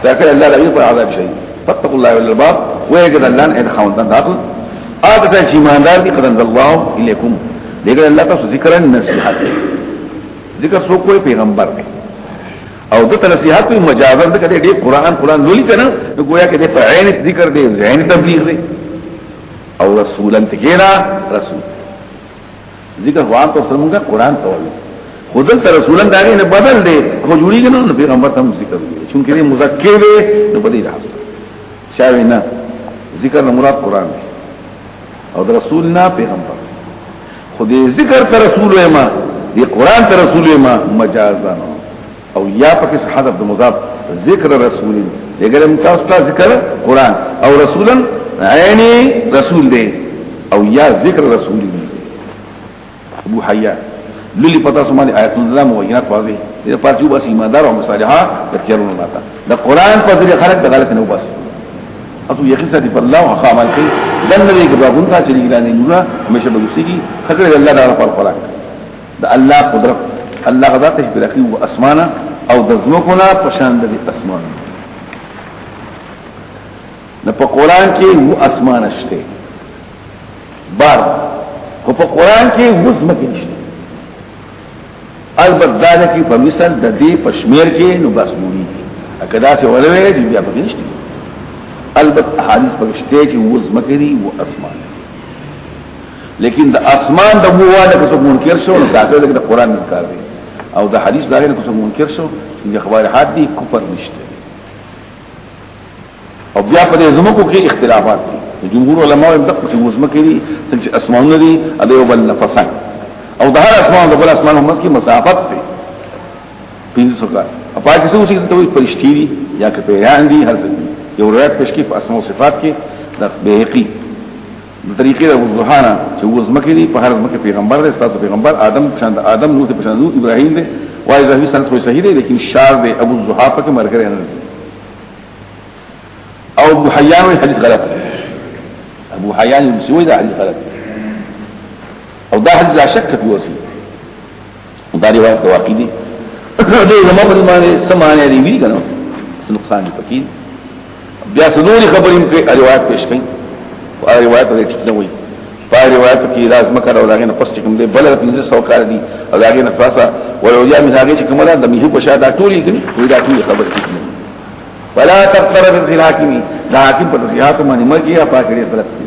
تاكل الله لا يطلع عذاب شيء فاتقوا الله والباب ويجد الله ان خاوندان داخل هذا شيء ایماندار دي قد انزل الله اليكم لیکن الله تاسو ذکر نصیحت ذکر سو کوئی پیغمبر دی او دته نصیحت په مجازن د کده دی قران لولي کنه گویا کې د عین ذکر دی عین تبلیغ دی او رسولن تکیرا رسول ذکر وان تو سمونګه قران ته وایي خودل ته رسولن داګه نه بدل دی خو جوړیږي نو پیغمبر ته ذکر دی چونکه دی مذکر دی نو بدی راځي شاوینا ذکر مراد قران دی او د رسولنا پیغمبر خدای ذکر ته رسول ما دی قران ته رسول ما مجازا او یا پکې حذف د مضاف ذکر رسول دغه متاسطه ذکر قران او رسولا عینی رسول دی او یا ذکر رسول دی ابو حیا للی پتا سمانی آیات الله موینات واضح دې پاتې بس ایماندار او مصالحه تکررون ماته د قران په ذریعہ خلق د غلط نه وباس اته یقین ساتي په الله او عمل کوي دنه دې ګباغون ته چلی ګرانې نور همیشه بوسیږي خطر الله تعالی پر قران د الله قدرت الله غذا ته برخي او اسمانه او د زمکونه پشان د اسمان نه په قران کې و اسمان شته بار خو په قران کې وزمکه نشته البته دا کې په مثال د دې پشمیر کې نو بس مونږ اکدا څه ولوي دې بیا پکې نشته البته حدیث پکشته چې وزمکه دي و اسمان لیکن د اسمان د مواده کو منکر شو نو دا د قران انکار دی او د حدیث داغه کو منکر شو چې خبر حد دي کفر نشته او بیا په دې زمکو کې اختلافات دي جمهور علما هم دغه څه وزمکه دي چې اسمانونه دي اده بل نفسان او د هر اسمان د بل اسمان هم کې مسافت ده پینځه سوګه په پاتې څه چې ته پرشتي دي یا که پیران دي هر څه یو روایت تشکیف اسماء او صفات کې د بهقي د طریقې د وضحانه چې وزمکه دي په هر ځمکه پیغمبر دی ستاسو پیغمبر آدم شان آدم نوح ته شان ابراهيم دی وای زهوی سنت وي صحیح دی لیکن شار دی ابو الزحافه کې مرګره نه او ابو حیان حدیث غلط ابو حیان المسوي ده حدیث غلط او دا حدیث لا شک فيه وسی دا روایت د واقع دي دې زموږ په معنی سمانه دی وی کنه نقصان پکې بیا صدوري خبرې کې روایت پېښ کړي او روایت دې ټیک نه وي په روایت کې راز مکه او داغه نه پست کوم دې بل 1500 کال دي او داغه نه فاسا ولوجا من هغه چې کومه د میه په شاده ټولي کوي وې دا ټولي خبر کړي ولا تقرب الحاکمی دا حاکم په نصيحت باندې مرګي یا پاکړي غلط دي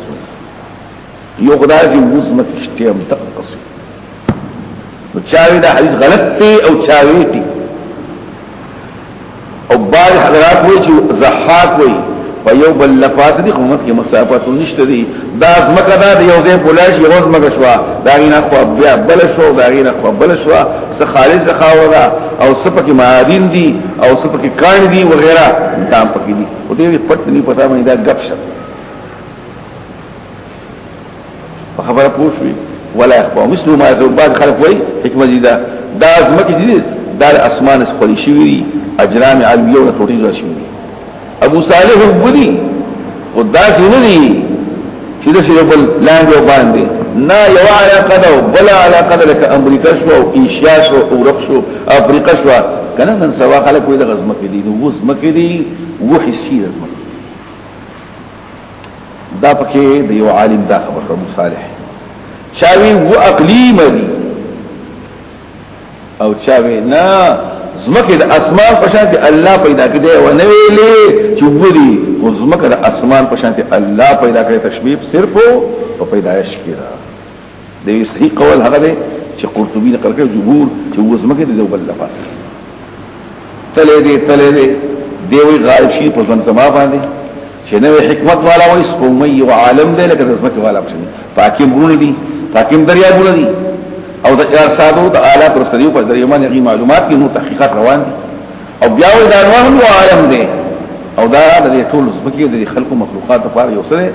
یو خدای چې وزمت اشتیام تقص نو چاوي دا حدیث غلط دی او چاوي دی او بعض حضرات وایي چې زحاق وایي په یو بل لفاظ دي قومت کې مسافت نشته دي دا زمکه دا یو ځای بولاش یو زمکه شو دا غینه خو بیا بل شو دا غینه خو بل شو څه خالص خاوره او سپکه معادن دي او سپکه کان دي وغیرہ دا پکې دي او دې پټ نه پتا مې دا غب شپ خبره پوښوي ولا اخبار مثل ما زوبات خلق وای حکمت دي دا زمکه دي دا اسمان خپل شي وي اجرام علویه او ټوټي راشي ابو صالح البدی قداس نه دي چې د شی بل لاندې باندې نه یو علاقه ده بل علاقه ده لکه امریکا شو او ایشیا شو او اورپ شو افریقا شو کنه نن سوا خلک وې د غزمکه دي نو وزمکه دي وحي شي غزمکه دا پکې د یو عالم دا خبر ابو صالح چاوي و اقلیم دي او چاوي نه زمکه د اسمان په شان دي الله پیدا کړي او نه ویلې چې ودي او زمکه د اسمان په شان دي الله پیدا کړي تشبیه صرف په پیدایش کې را دی صحیح قول هغه دی چې قرطبي نقل کړي جمهور چې زمکه د بل لفظ تلې دي دی وی غالب شي په ځن سما باندې چې نو حکمت والا وي سپومي او عالم دی لکه زمکه والا بشي پاکي مونږ دي پاکي دریابونه دي او د ارشادو د آلات رسلیو په ذریعہ باندې معلومات کې نو تحقیقات روان دي او بیا وی دا نوم عالم دی او دا د ټول زمکه د خلقو مخلوقات لپاره یو سره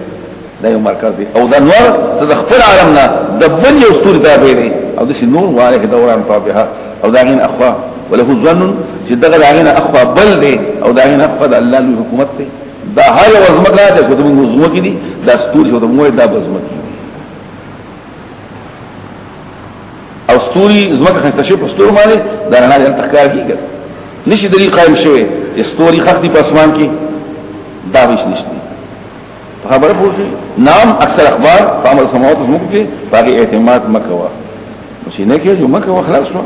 دا یو مرکز دی او دا نور څه د خپل عالم نه د بل یو ستوري تابع دی او د شي نور واره دوران طابعه او دا غین اخوا وله ظن چې دغه غین اخوا بل دی او دا غین اخوا د الله له حکومت دی دا هر یو زمکه د کوم زمکه دي دا ستوري او د موږ دا زمکه او ستوري زمکه خسته شي په ستوري باندې دا نه تخکار کیږي نشي دلیل قائم شوه استوري خط دي په اسمان کې دا ویش نشته خبره پوښي نام اکثر اخبار په عمل سماوات زموږ کې باقي اعتماد مکوا مشي نه کې جو مکوا خلاص شو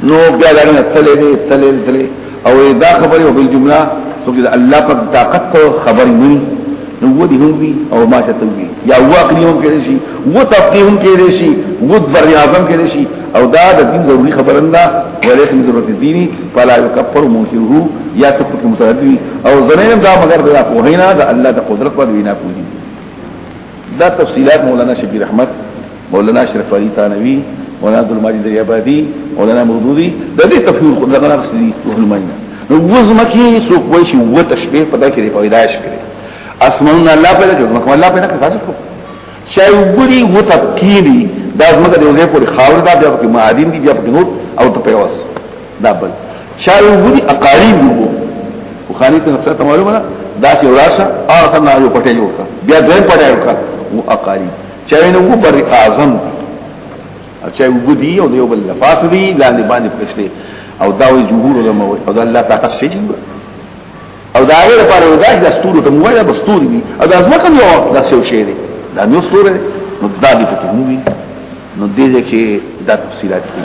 نو بیا دا نه تلې او دا خبره او بالجمله څو چې الله په طاقت خبرې نه نو ودی هم وی او ما ته وی یا واقعيوم کې شي و تفقيهم کې شي و بر اعظم کې شي او دا د دین ضروري خبره نه ولې من ضرورت دیني فلا يكفر منكره یا تفق متعدي او زنیم دا مگر دا په هینا دا الله د قدرت په وینا پوری دا تفصيلات مولانا شبیر احمد مولانا اشرف علي ثانوي مولانا عبد المجيد اليابادي مولانا مودودي د دې تفسیر قدرت نه رسلي علماء نو وزمکه سو کوئی شي و تشبيه پدا کې پیدائش کړي اسماء الله پیدا کړ زمکه الله پیدا کړ تاسو کو شای وګړي و تفکیری دا زمکه د یوه پورې خاور دا بیا په معادن دي بیا په نور او ته پیوس دا بل شای وګړي اقارین وو خو ته نفسه معلومه دا چې وراسه اته نه یو پټه جوړه بیا دویم پټه جوړه او اقارین چا نو بر اعظم چا وګړي او یو بل فاصلي لاندې باندې پښته او دا وی جمهور علماء او دا الله طاقت شي او دا غیر لپاره وځي د ستورو ته موږ د ستوري دي او دا ځمکه یو دا څه شي دي دا نو ستوره نو دا دې پکې موږ نو دې کې دا تفصيلات دي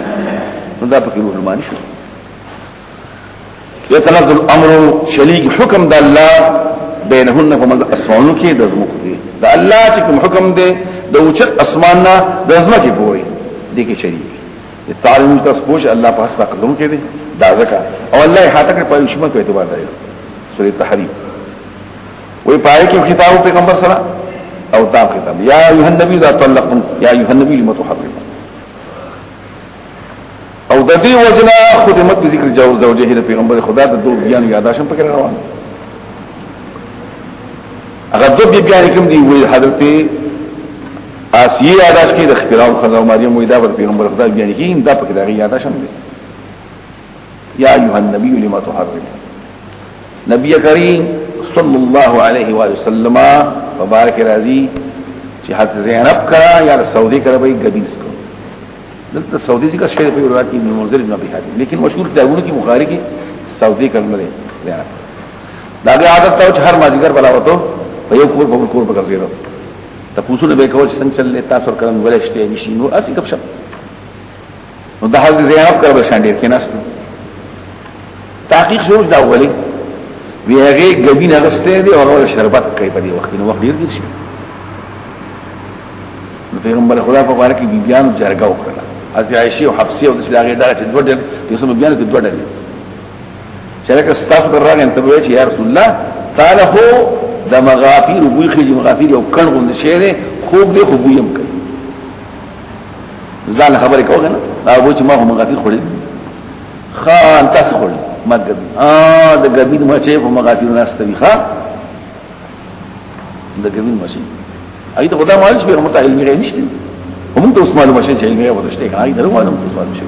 نو دا پکې علماء نشو يتنزل الامر شريك حكم د الله بينهن فمن اسمانو کې د ځمکو کې دا الله چې کوم حکم دی د اوچت اسماننا د ځمکې پورې دې کې شریک تعلیم تاسو پوښ الله په حساب قدرو کې دي دا ځکه او الله هاته کې په شمه په اعتبار دی سورۃ التحریم وی پای کې خطاب پیغمبر سره او تا خطاب یا ایها النبی اذا طلقتم یا ایها النبی لما تحرم او د دې وجنا خدمت ذکر زوجه د پیغمبر خدا د دوه بیان یاداشم پکې روان هغه دوه بیان کوم دی وی حضرت آسیه یاداش کې د اختراع خدا او مریم وی دا پر پیغمبر خدا بیان کې دا پکې دا یاداشم دی یا ایها النبی لما تحرم نبی کریم صلی الله علیه و سلم مبارک راضی چې حضرت زینب کرا یا سعودی کرا به غدیس کو دلته سعودی ذکر شوی په روایت کې منذر ابن ابي حاتم لیکن مشهور کتابونو کې بخاری کې سعودی کلمه ده دا عادت ته هر ماجیګر بلاوته په یو کور په کور په ګرځیدو ته پوښتنه به کوي چې څنګه چلې تاسو کړم ولشته نشي نو اسی کب شپ نو د حضرت زینب کرا به شاندې کې نست تحقیق شروع دا ولی وی هغه غبین غسته دی او شربت کوي په دې وخت نو وخت ډیر شي نو پیغمبر خدا په باره کې بیان جرګه وکړه حضرت عائشہ او حفصه او د سلاغې دغه چې دوه ډېر یو سم بیان کې دوه ډېر شرکه استاف راغی ته وی چې یا رسول الله تعالی هو د مغافیر وی خې مغافیر او کڼ غوند شه دی خوب دی خوب یم کوي ځان خبرې کوي نه دا و چې ما هم مغافیر خوري خان تاسو خوري مګد د ګبین مچې په مغافیر ناستوي ښا د ګبین مچې اې ته خدای مال چې په مت علمي غي نشته هم ته اوس معلومه شي چې علمي وته شته کنه درو معلومه ته معلومه شي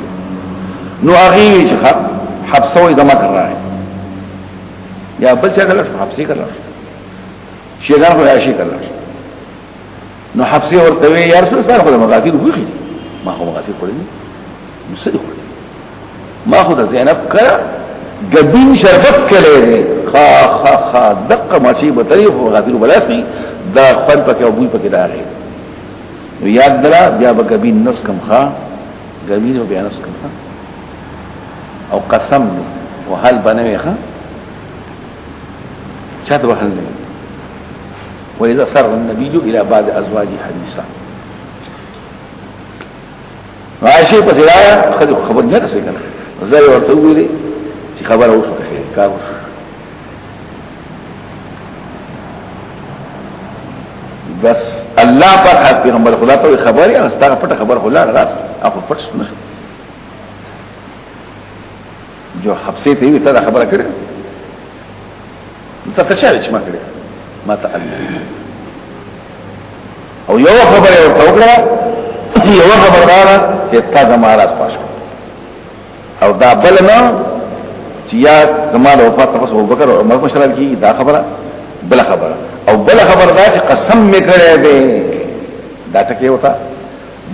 نو هغه چې حبسه وي زما کړه یا بل څه کړل حبسي کړل شيغان خو عائشہ کړل نو حبسي ورته وي یا رسول الله خدای مغافیر وخی ما هو مغافیر کړی نو څه ما خو د زینب کړه ګبین شربت کړي خا دقه ماشي به طریق غافیر بلاسي دا خپل پکې او بوی پکې راغی نو یاد درا بیا به ګبین نس کم خا ګبین او بیا نس کم خا او قسم او حل بنوي خا چات وحل نه واذا سر النبي الى بعض ازواجه حديثا عائشہ په ځای خبر نه تاسو کنه زه ورته ویلې چې خبر اوسه خیر کار بس الله پر حق پیغمبر خدا ته خبري استغه پټه خبر خلا راس اپ پټ نه جو حبسه ته وی ته خبره کړې ته تشارج ما کړې ما تعلم او یو خبره ورته وکړه یو خبردار چې تا زمارا پاش او دا بل نه چې یا زماره وفات تاسو ابوبکر او عمر مشرل کی دا خبره بل خبره او بل خبر دا چې قسم میکړې ده دا ټکی وتا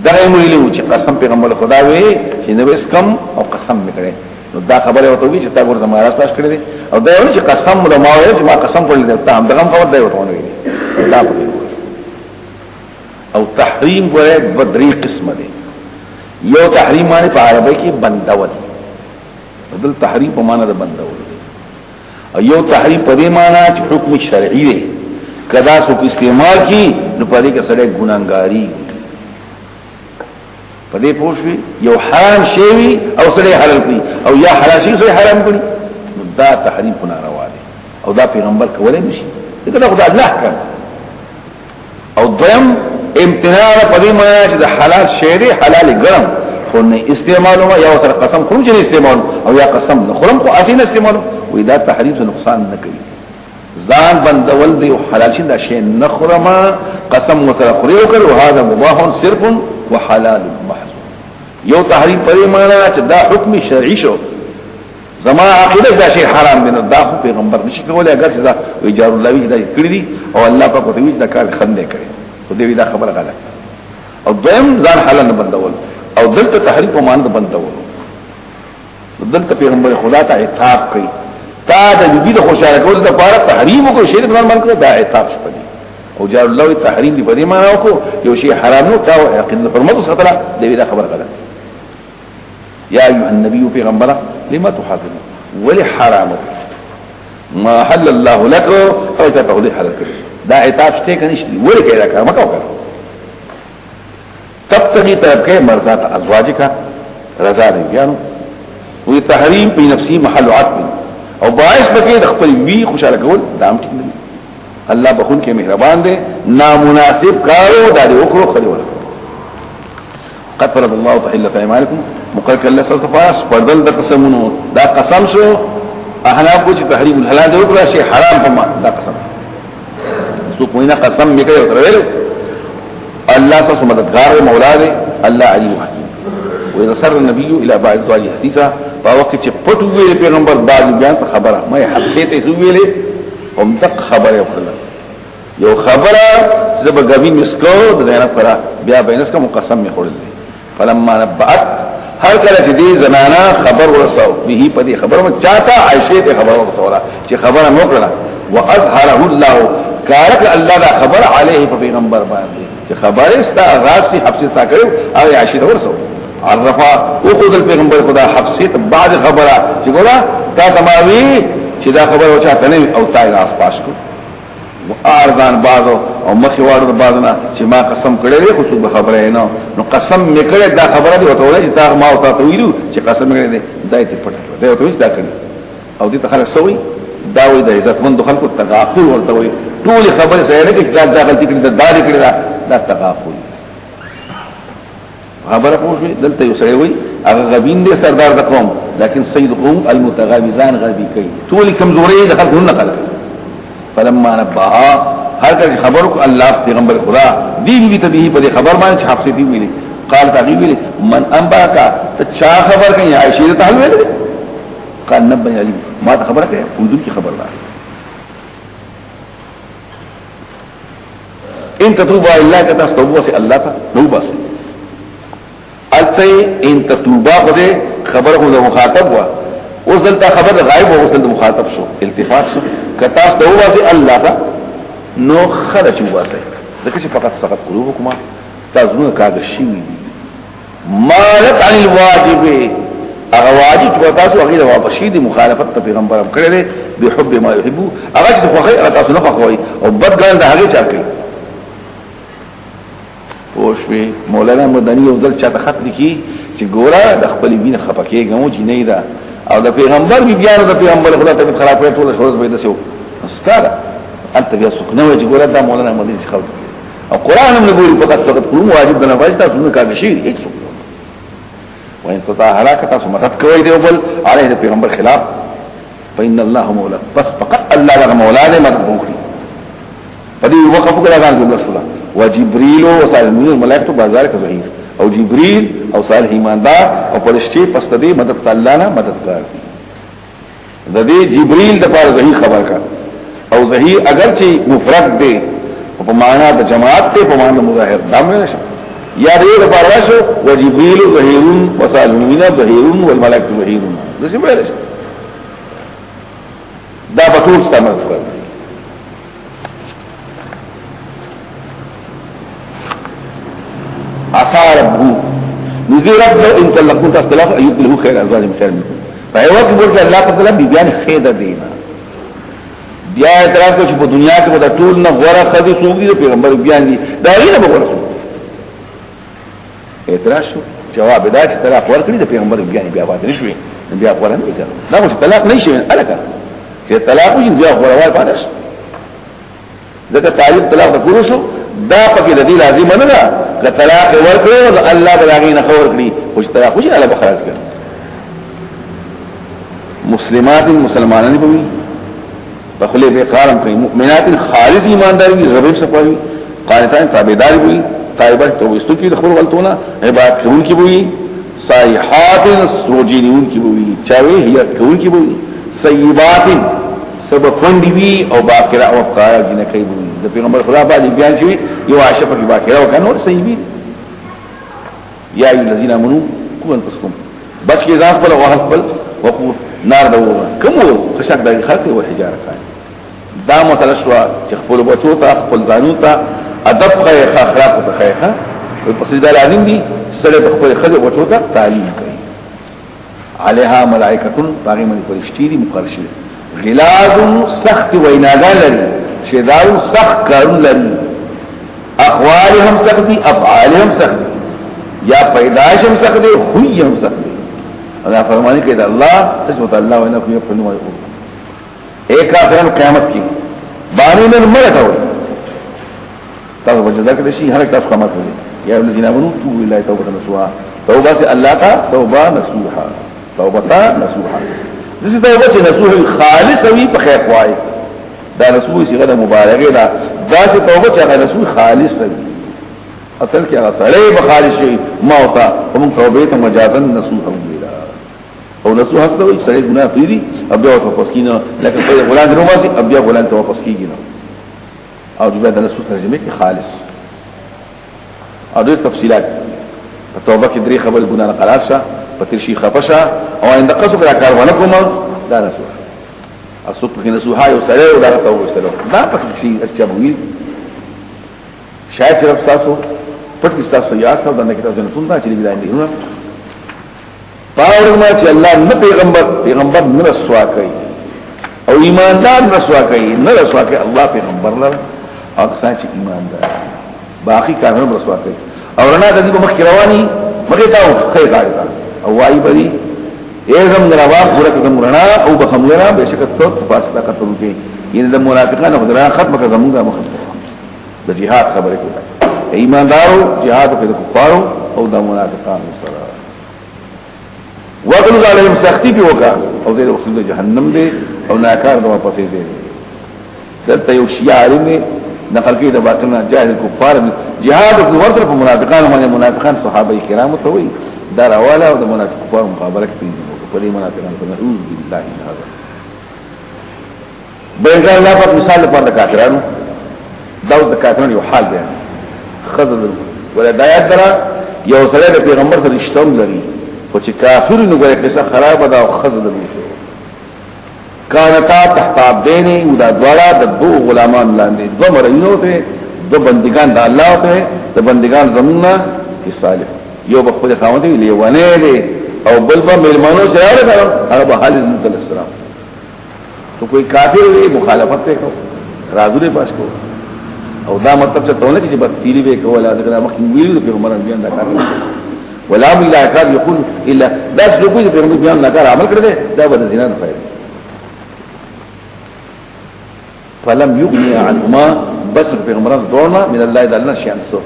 دا ویلو چې قسم پیغمبر خدا وی چې نو اس کم او قسم میکړې نو دا خبره وته وی چې تا ګور زما راستاش کړی دی او دا یو چې قسم د ما وایي چې ما قسم کړی دی ته هم دغه خبر دی وته ونه وی دا او تحریم ګوره بدري قسم دی یو تحریم باندې په عربی کې بندول بدل تحریم په معنا د بندول او یو تحریم په دې معنا چې حکم شرعي دی کدا څوک استعمال کی نو په دې کې سره ګناګاری په دې پوښوي یو حرام شی او سره حلال کړي او یا حلال شی سره حرام کړي نو دا تحریم په ناروا دی او دا پیغمبر کولای نشي دا خدای الله کړ او دویم امتناع په دې معنی چې حلال شی دی حلال ګرم خو نه استعمالو یا سره قسم خروج نه استعمال او یا قسم نه خرم خو اصلي نه استعمال وې دا تحریم څه نقصان نه کوي ځان بندول دی او حلال شي دا شی نه خرمه قسم وسره خوري او کړو هذا مباح صرف وحلال محض یو تحریم په دې معنی چې دا حکم شرعي شو زما عقیده دا شی حرام دی نو دا پیغمبر نشي کولای اگر چې دا اجازه الله وی دا کړی دي او الله په کومه دا کار خنده کوي خو دې دا خبره غلط او دویم ځان حلال نه بندول او دلته تحریم په معنی بندول دلته پیغمبر خدا ته عتاب کوي تا د دې د خوشاله کول د لپاره تحریم کو شی د من کړ دا عتاب شپدي او جار الله تحریم دی په دې معنی کو یو شی حرام نو تا یقین حرمت سره دې دا خبره غلط یا ایها النبی پیغمبر لما تحرم ولی حرام ما حل الله لك او تقول حلال کړي دا عتاب شته کني شي ولی کړه کار مکو کړه تبتغي تبقى مرضات ازواجك رضا دي بیانو وی تحریم په نفسي محل عطف او باعث بکې د خپل وی خوشاله کول دام ټینګ دي الله بخون کې مهربان دي نامناسب کارو دا دی وکړو خدي ولا قد فرض الله تحله ايمانكم مقرر الله سلطفاس پردل د قسمونو دا قسم شو احنا کو چې تحریم الحلال دی وکړه شی حرام په دا قسم سو کوینه قسم میکړي او ترول الله سبحانه مددگار مولا دی الله علیم حکیم واذا سر النبي الى بعض ذوالي حديثا فوقت چې پټو ویل پیغمبر بعد بیان خبره مې حقیقت یې ویلې هم تک خبره وکړه یو خبره زب غوی مسکو د دینه پر بیا بینس کا مقسم می خورل فلما نبعت هر کله چې دې زنانا خبر ورسو به په دې خبره مې چاته عائشه ته خبر ورسوله چې خبره مو کړه واظهره الله کارک الله دا خبر علیه په پیغمبر باندې چې خبره استا غاز سي حبس تا کړو او عائشه ته ورسو عرفا او خود الپیغمبر خدا حبسیت بعد خبره چې ګورا تا تماوی چې دا خبره وچاته نه او تای راس پاس کو ارزان بعضو او مخي وارد بعضنا چې ما قسم کړی خو څه خبره نه نو قسم میکړه دا خبره دی وته ولې دا ما او تاسو ویلو چې قسم کړی دی دای ته پټ دی او ته دا کړی او دې ته خلک سوي دا وې د عزت مند خلکو تغافل ورته وي ټول خبره سره نه کې دا غلطي کړی دا کړی دا تغافل خبره پوښي دلته یو سره وي هغه غبین دي سردار د قوم لكن سيد قوم المتغابزان غبي کوي ټول کمزوري د خلکو نه کړل فلما نبها هر کله خبرك الله پیغمبر خدا دی ته به په خبر باندې حفصه دی ویلي قال تعقیب ویلي من انباك تشا خبر کوي عائشه ته حل ویلي قال نبا علي ما ته خبر کوي حدود کی خبر ده ان تتوبوا الى الله تستوبوا سي الله توبه سي الته ان تتوبا بده خبر هو مخاطب وا وصلت خبر غائب او وصلت مخاطب شو التفات شو کتا توبه سي الله تا نو خرج واسه ځکه چې فقط سقط قلوبكم استاذونه کاږي شي مالک عن الواجب هغه واجب چې تاسو هغه واپسې دي مخالفت ته پیغمبرم کړی به حب ما يحب هغه چې خو هغه تاسو نه خوښوي او بد ګان د هغه چا کوي او شوي مولانا مدني یو ځل چاته خط لیکي چې ګوره د خپل وینه خپکیږم چې نه دا او د پیغمبر بیان د پیغمبر خدا ته خرابې ټول شروع به دسو استاد انت بیا سکنه وجه ګوره دا مولانا مدني څخه او قران موږ ګوري په تاسو قلوب واجب نه واجب تاسو نه کاږي شي هیڅ وان تطهرا کتا سو مدد کوي دی بل عليه پیغمبر خلاف فإن الله مولا بس فقط الله هغه مولا نه مدد کوي پدې وقف کړه غان جمله سره وجبريل وصالح الملائکه بازار کې ظهیر او جبريل او صالح ایماندار او فرشتي پس دې مدد الله نه مددگار دي د دې جبريل د پاره ظهیر خبر کا او ظهیر اگر چې مفرد دی په معنا د جماعت ته په معنا مظاهر دامه نشه یا دې لپاره راشو وجبريل ظهيرون وصالحون ظهيرون والملائكه ظهيرون څه ویل شي دا په ټول استعمال کوي عسى ربه نذير رب لو ان طلقوا اختلاف ايوب له خير ازواج خير منكم فهو ورته الله تعالی بیان خیر دینا بیا اعتراض کوي په دنیا کې په ټول نه غوړه خدي سوګي پیغمبر بیان دي دا یې نه وګورئ اعتراض شو جواب دا چې طلاق ورکړي د پیغمبر بیان بیا پاتې نشوي بیا غوړه نه کړه دا مو طلاق نه شي الکه چې طلاق یې بیا غوړه وای پاتې شي دغه تعریف طلاق د کورو شو دا پکې د دې لازم نه ده چې طلاق ورکړي او الله بلاغي نه خبر کړي او چې طلاق وشي الله بخراج کړي مسلمات مسلمانان به بخله به قارم کوي مؤمنات خالص ایمانداري غریب صفوي قانتان تابعدار وي طيبات توبستو کی خبر غلطونه عبادت کون کی وي صالحات سوجينون کی وي چاوي هي کون کی وي سيبات سبقون دی او باقرا او قایا دینه کوي د پیغمبر خدا باندې بیان شوی یو عاشق کی باقرا او کنه سيبي يا ايها الذين امنوا قوا انفسكم بچ کی ذات پر او خپل وقود نار دوغه کوم خشک د خلق او حجاره کوي دا متلشوا چې خپل بچو ته خپل ځانو ته ادب خیر اخلاق ته خیره په سجده لازم دي سره خپل خلق بچو ته تعلیم کوي عليها ملائکه باغی من فرشتي دي مقرشه غلاظ سخت ویناګان لري شداو سخت کارون لري اقوالهم سخت دي افعالهم سخت دي یا پیدائشهم سخت دي خویم سخت دي اللہ فرمانی کہ اللہ سچ بتا اللہ وینا کوئی پنو ہے ایک کافرن قیامت کی بانی میں مرتا ہو تاسو وجدا کړی شي هر تاسو قامت وي یا الذين امنوا توبوا الى توبه نصوحا توبه سے اللہ کا توبه نصوحا توبه نصوحا دغه توبه چې نصوح خالص وي په خیر خوای دا نصوح صيغه مبالغه ده دا چې توبه چې نصوح خالص وي اصل کې هغه سره به خالص شي موتا هم توبه ته مجازن نصوح وي او نسو حسنه وي سره ګناه پیری ابیا او واپس کینه لکه په غلان دروازه ابیا غلان ته واپس کیږي او د نسو ترجمه کې خالص او د تفصيلات توبه کې درې خبر ګناه قرار شه پتر شي خفشه او عند قصو کړه کارونه کوم دا نسو اصل کې نسو هاي او سره او دا توبه استلو دا پکې شي اچبوي شاید رب تاسو پټ تاسو یا سره د نکته جنتون دا چې دی نه پاور ما چې الله نه پیغمبر نه رسوا کوي او ایماندار رسوا کوي نه رسوا کوي الله پیغمبر لر او څنګه چې ایماندار باقی کارونه رسوا کوي او رڼا د دې مخ رواني مګه تاو خیر راځي او وايي بری اېزم دروا پورا کوم رڼا او بخملنا بشکره تو فاصله کتل کې یعنی د منافقانو خدای ختم کړه زموږه مخ د جهاد خبره کوي ایماندارو جهاد کوي د کفارو او د منافقانو سره وغلظ علیهم سختی په وکا او دې وخت جهنم دې او ناکار د واپسې دې دلته یو شیعه عالم نقل کړي د باطنه جاهل کفار جهاد په ورته په منافقانو باندې منافقان صحابه کرام ته وي دا راواله او د منافق کفار مقابله کوي په دې منافقان سره اعوذ بالله من هذا بلګا الله په مثال په کافرانو دا د کافرانو یو حال دی خذل ولا دایات درا یو سره د پیغمبر سره رښتوم لري او چې کافر نو ګره قصه خراب ده او خذل دي کانتا تحت عبدین او دا دواړه د دو غلامان لاندې دو مرینو ته دو بندگان د الله ته د بندگان زمونه چې صالح یو بخو د خاوند وی لیوانه دي او بل په ملمانو چې راغله هغه به حال نبی السلام تو کوئی کافر وی مخالفت وکړو راځو پاس کو او دا مطلب چې ټول کې چې بدتیری وکړو ولا دغه مخکې ویلو په عمر بیان دا کار ولا بالله کار یقول الا دا چې کوئی په عمر بیان دا کار عمل کړی دا به زنا نه فائدہ فلم يغني عنهما بس پیغمبران دورنا من الله دلنا شيئا سو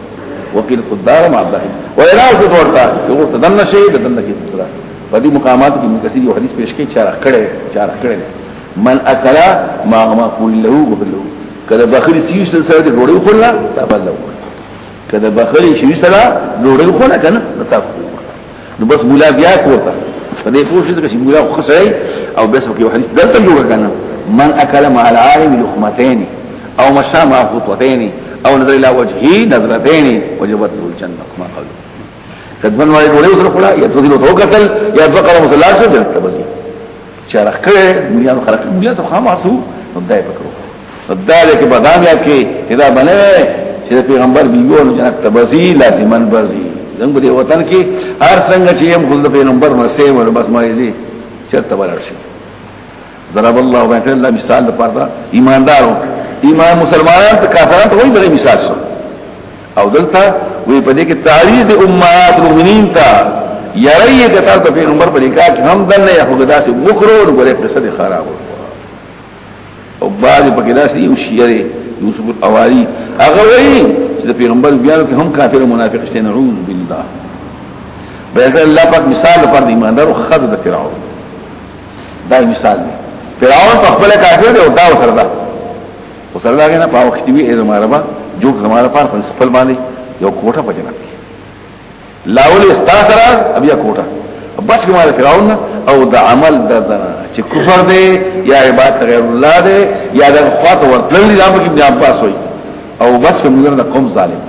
وقيل قدار مع الله ولا څه ورته یو تدن شي ددن کې تر په دې مقامات کې مکسری یو حدیث پیش کوي چاره کړي من اکل ما كله وبله کله بخری سیس سره د ډوړې خورلا تابلو کله بخری شي سره ډوړې خورلا کنه تاسو نو بس مولا بیا کوته په دې پوښتنه کې چې مولا خو سره او بس یو حدیث دلته جوړ کنه من اکل مع العالم لقمتين او مشى مع خطوتين او نظر الى وجهه نظرتين وجبت له الجنه كما قالوا کدن وای ډوړې وسره کړه یا ته دې تو قتل یا ذکر مسلسل جنت بزي شرح کړه دنیا خلق دنیا ته خاماسو خدای پکړو خدای کې بادام یا کې اذا بنه چې پیغمبر بیو جنت تبزي لازمان بزي زنګ دې وطن کې هر څنګه چې هم خپل پیغمبر مسیح ور بس مایزي چرته ورشي ضرب الله وبارك الله مثال لپاره ایماندارو ایمان مسلمانان ته کافرانو ته وایي بل مثال شو او دلته وی په دې کې تعریض امهات المؤمنین ته یری کته ته پیغمبر په لیکا کې هم دنه یا خدای سي مخرور غره قصه خراب او بعد په کې داسې یو شیری یوسف الاواری هغه وی چې پیغمبر بیان کې هم کافر او منافق شته نعوذ بالله به الله پاک مثال پر ایماندارو خد د فرعون دا مثال دی فرعون په خپل کافر دی او دا وسره دا وسره دا نه په وخت وی اې زماره جو زماره پر خپل باندې یو کوټه پجنه لاول استاثرا ابیا کوټه بس کومه فرعون او د عمل د چې کفر دی یا عبادت غیر الله دی یا د خاط ورتل دی ابو ابن عباس وای او بس موږ د قوم ظالم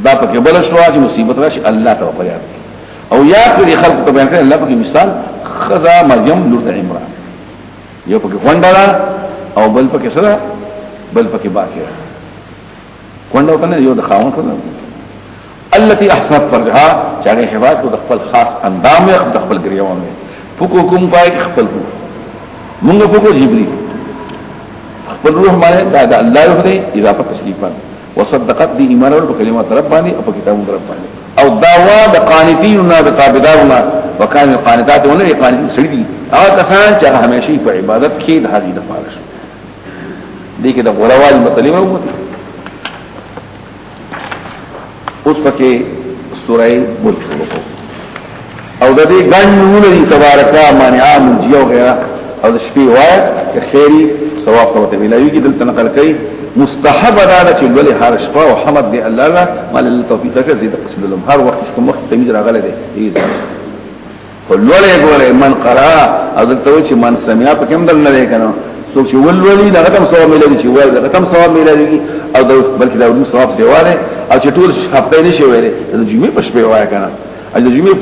دا پکې بل شو چې مصیبت راشي الله ته فریاد او یا کړي خلق ته بیان کړي الله پکې مثال خذا مریم لورد عمران یو پکې خوندرا او بل پکې سره بل پکې باکره خوندو کنه یو د خاون کنه التي احسنت فرجها چاغه حفاظت د خپل خاص اندام یې د خپل ګریوان فکو کوم پای خپل مونږ فکو جبريل خپل روح باندې دا الله یو دی اضافه تشریفا وصدقت دي ایمان او کلمات ربانی او کتاب ربانی او دعوا د قانتین او د تابعدارنا وکانه القانتات ونه قانتین سړي دي او کسان چې همیشي په عبادت کې د حدیث د فارش دي کې د غوړوال مطلب وروته اوس پکې سورې ملک وکړو او د دې غنونه دي تبارکا مانعا منجیو غیره او د شپې وای چې خیری ثواب ته ویلایي کې دلته نقل کوي مستحب دا چې ولې هر شپه او حمد دی الله لا مال التوفیق ته زید قسم لهم هر وخت چې کوم وخت تمیز راغله دی ایزه ولولې ګوره من قرا او دلته چې من سمیا په کوم دل نه کنه څوک چې ولولې دا ختم ثواب ملي چې وای دا ختم ثواب ملي او بلکې دا ورو ثواب سیواله او چې ټول هفته نشي ویلې د جمعې په شپه وای کنه د جمعې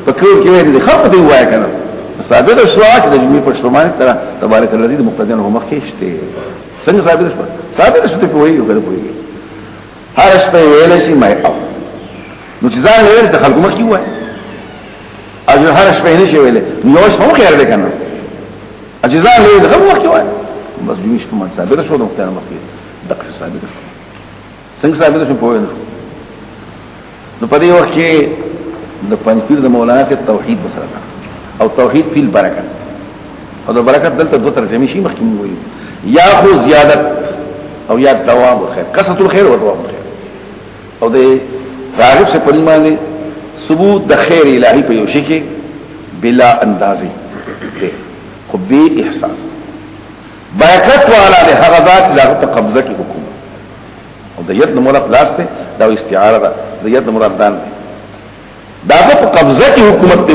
په کور کې وای دي خپل دی وای کنه ثابت شو چې د جمعې په شپه باندې تبارک الذی مقتدیان هم مخکېشته څنګه ثابت شو ثابت شو ته کوی یو کړه کوی هر شپه ویل شي مې او نو چې ځان ویل د خلکو مخکې وای اجه هر شپه نشي ویل نو شپه مخکې راځي کنه اجه ځان ویل د خلکو مخکې وای بس دې شپه ما ثابت شو نو ته مخکې دغه ثابت شو څنګه ثابت شو په وینو نو په دې وخت کې د پنځپیر د مولانا سے توحید مسله او توحید فی البرکت او د برکت دلته دوه ترجمه شي مخکې وایي یا خو زیادت او یا دوام الخير کثرت الخير و دوام الخير او د راغب سے پرمانه ثبوت د خیر الهی په یو شي کې بلا اندازې ده خو به احساس برکت والا د هغه ذات له قبضه کې حکم او د ید مراد لاسته دا استعاره ده د ید مراد دان دا په قبضه کې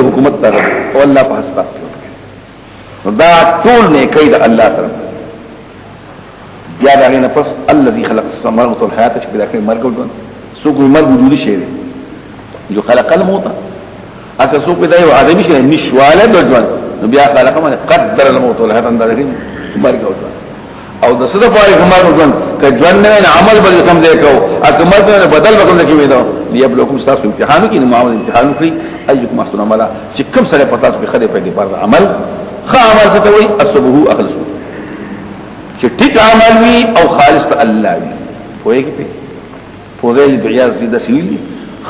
حکومت ته او الله په حساب کې دا ټول نه کوي د الله طرف بیا دا غینه پس الذي خلق السماوات والحیات چې پیدا کړی مرګ ودون سو کوئی مرګ وجودي شی دی جو خلق الموت اګه سو پیدا یو ادمي شی نشواله دجوان نو بیا خلق ما قدر الموت والحیات اندازې مرګ ودون او د صد پاره کومه ودون کجوان نه عمل بل کم دی کو اکمل بدل وکم کې ویدو ليبلوکم تاسو امتحان کې نو معامل امتحان کړی ايکم احسن عملا چې کوم سره پتا په خدای په دې بار عمل خا عمل څه ته وي اسبه اخلص چې ټیک عمل وي او خالص ته الله وي وایي په فوزل بیاض دې سویل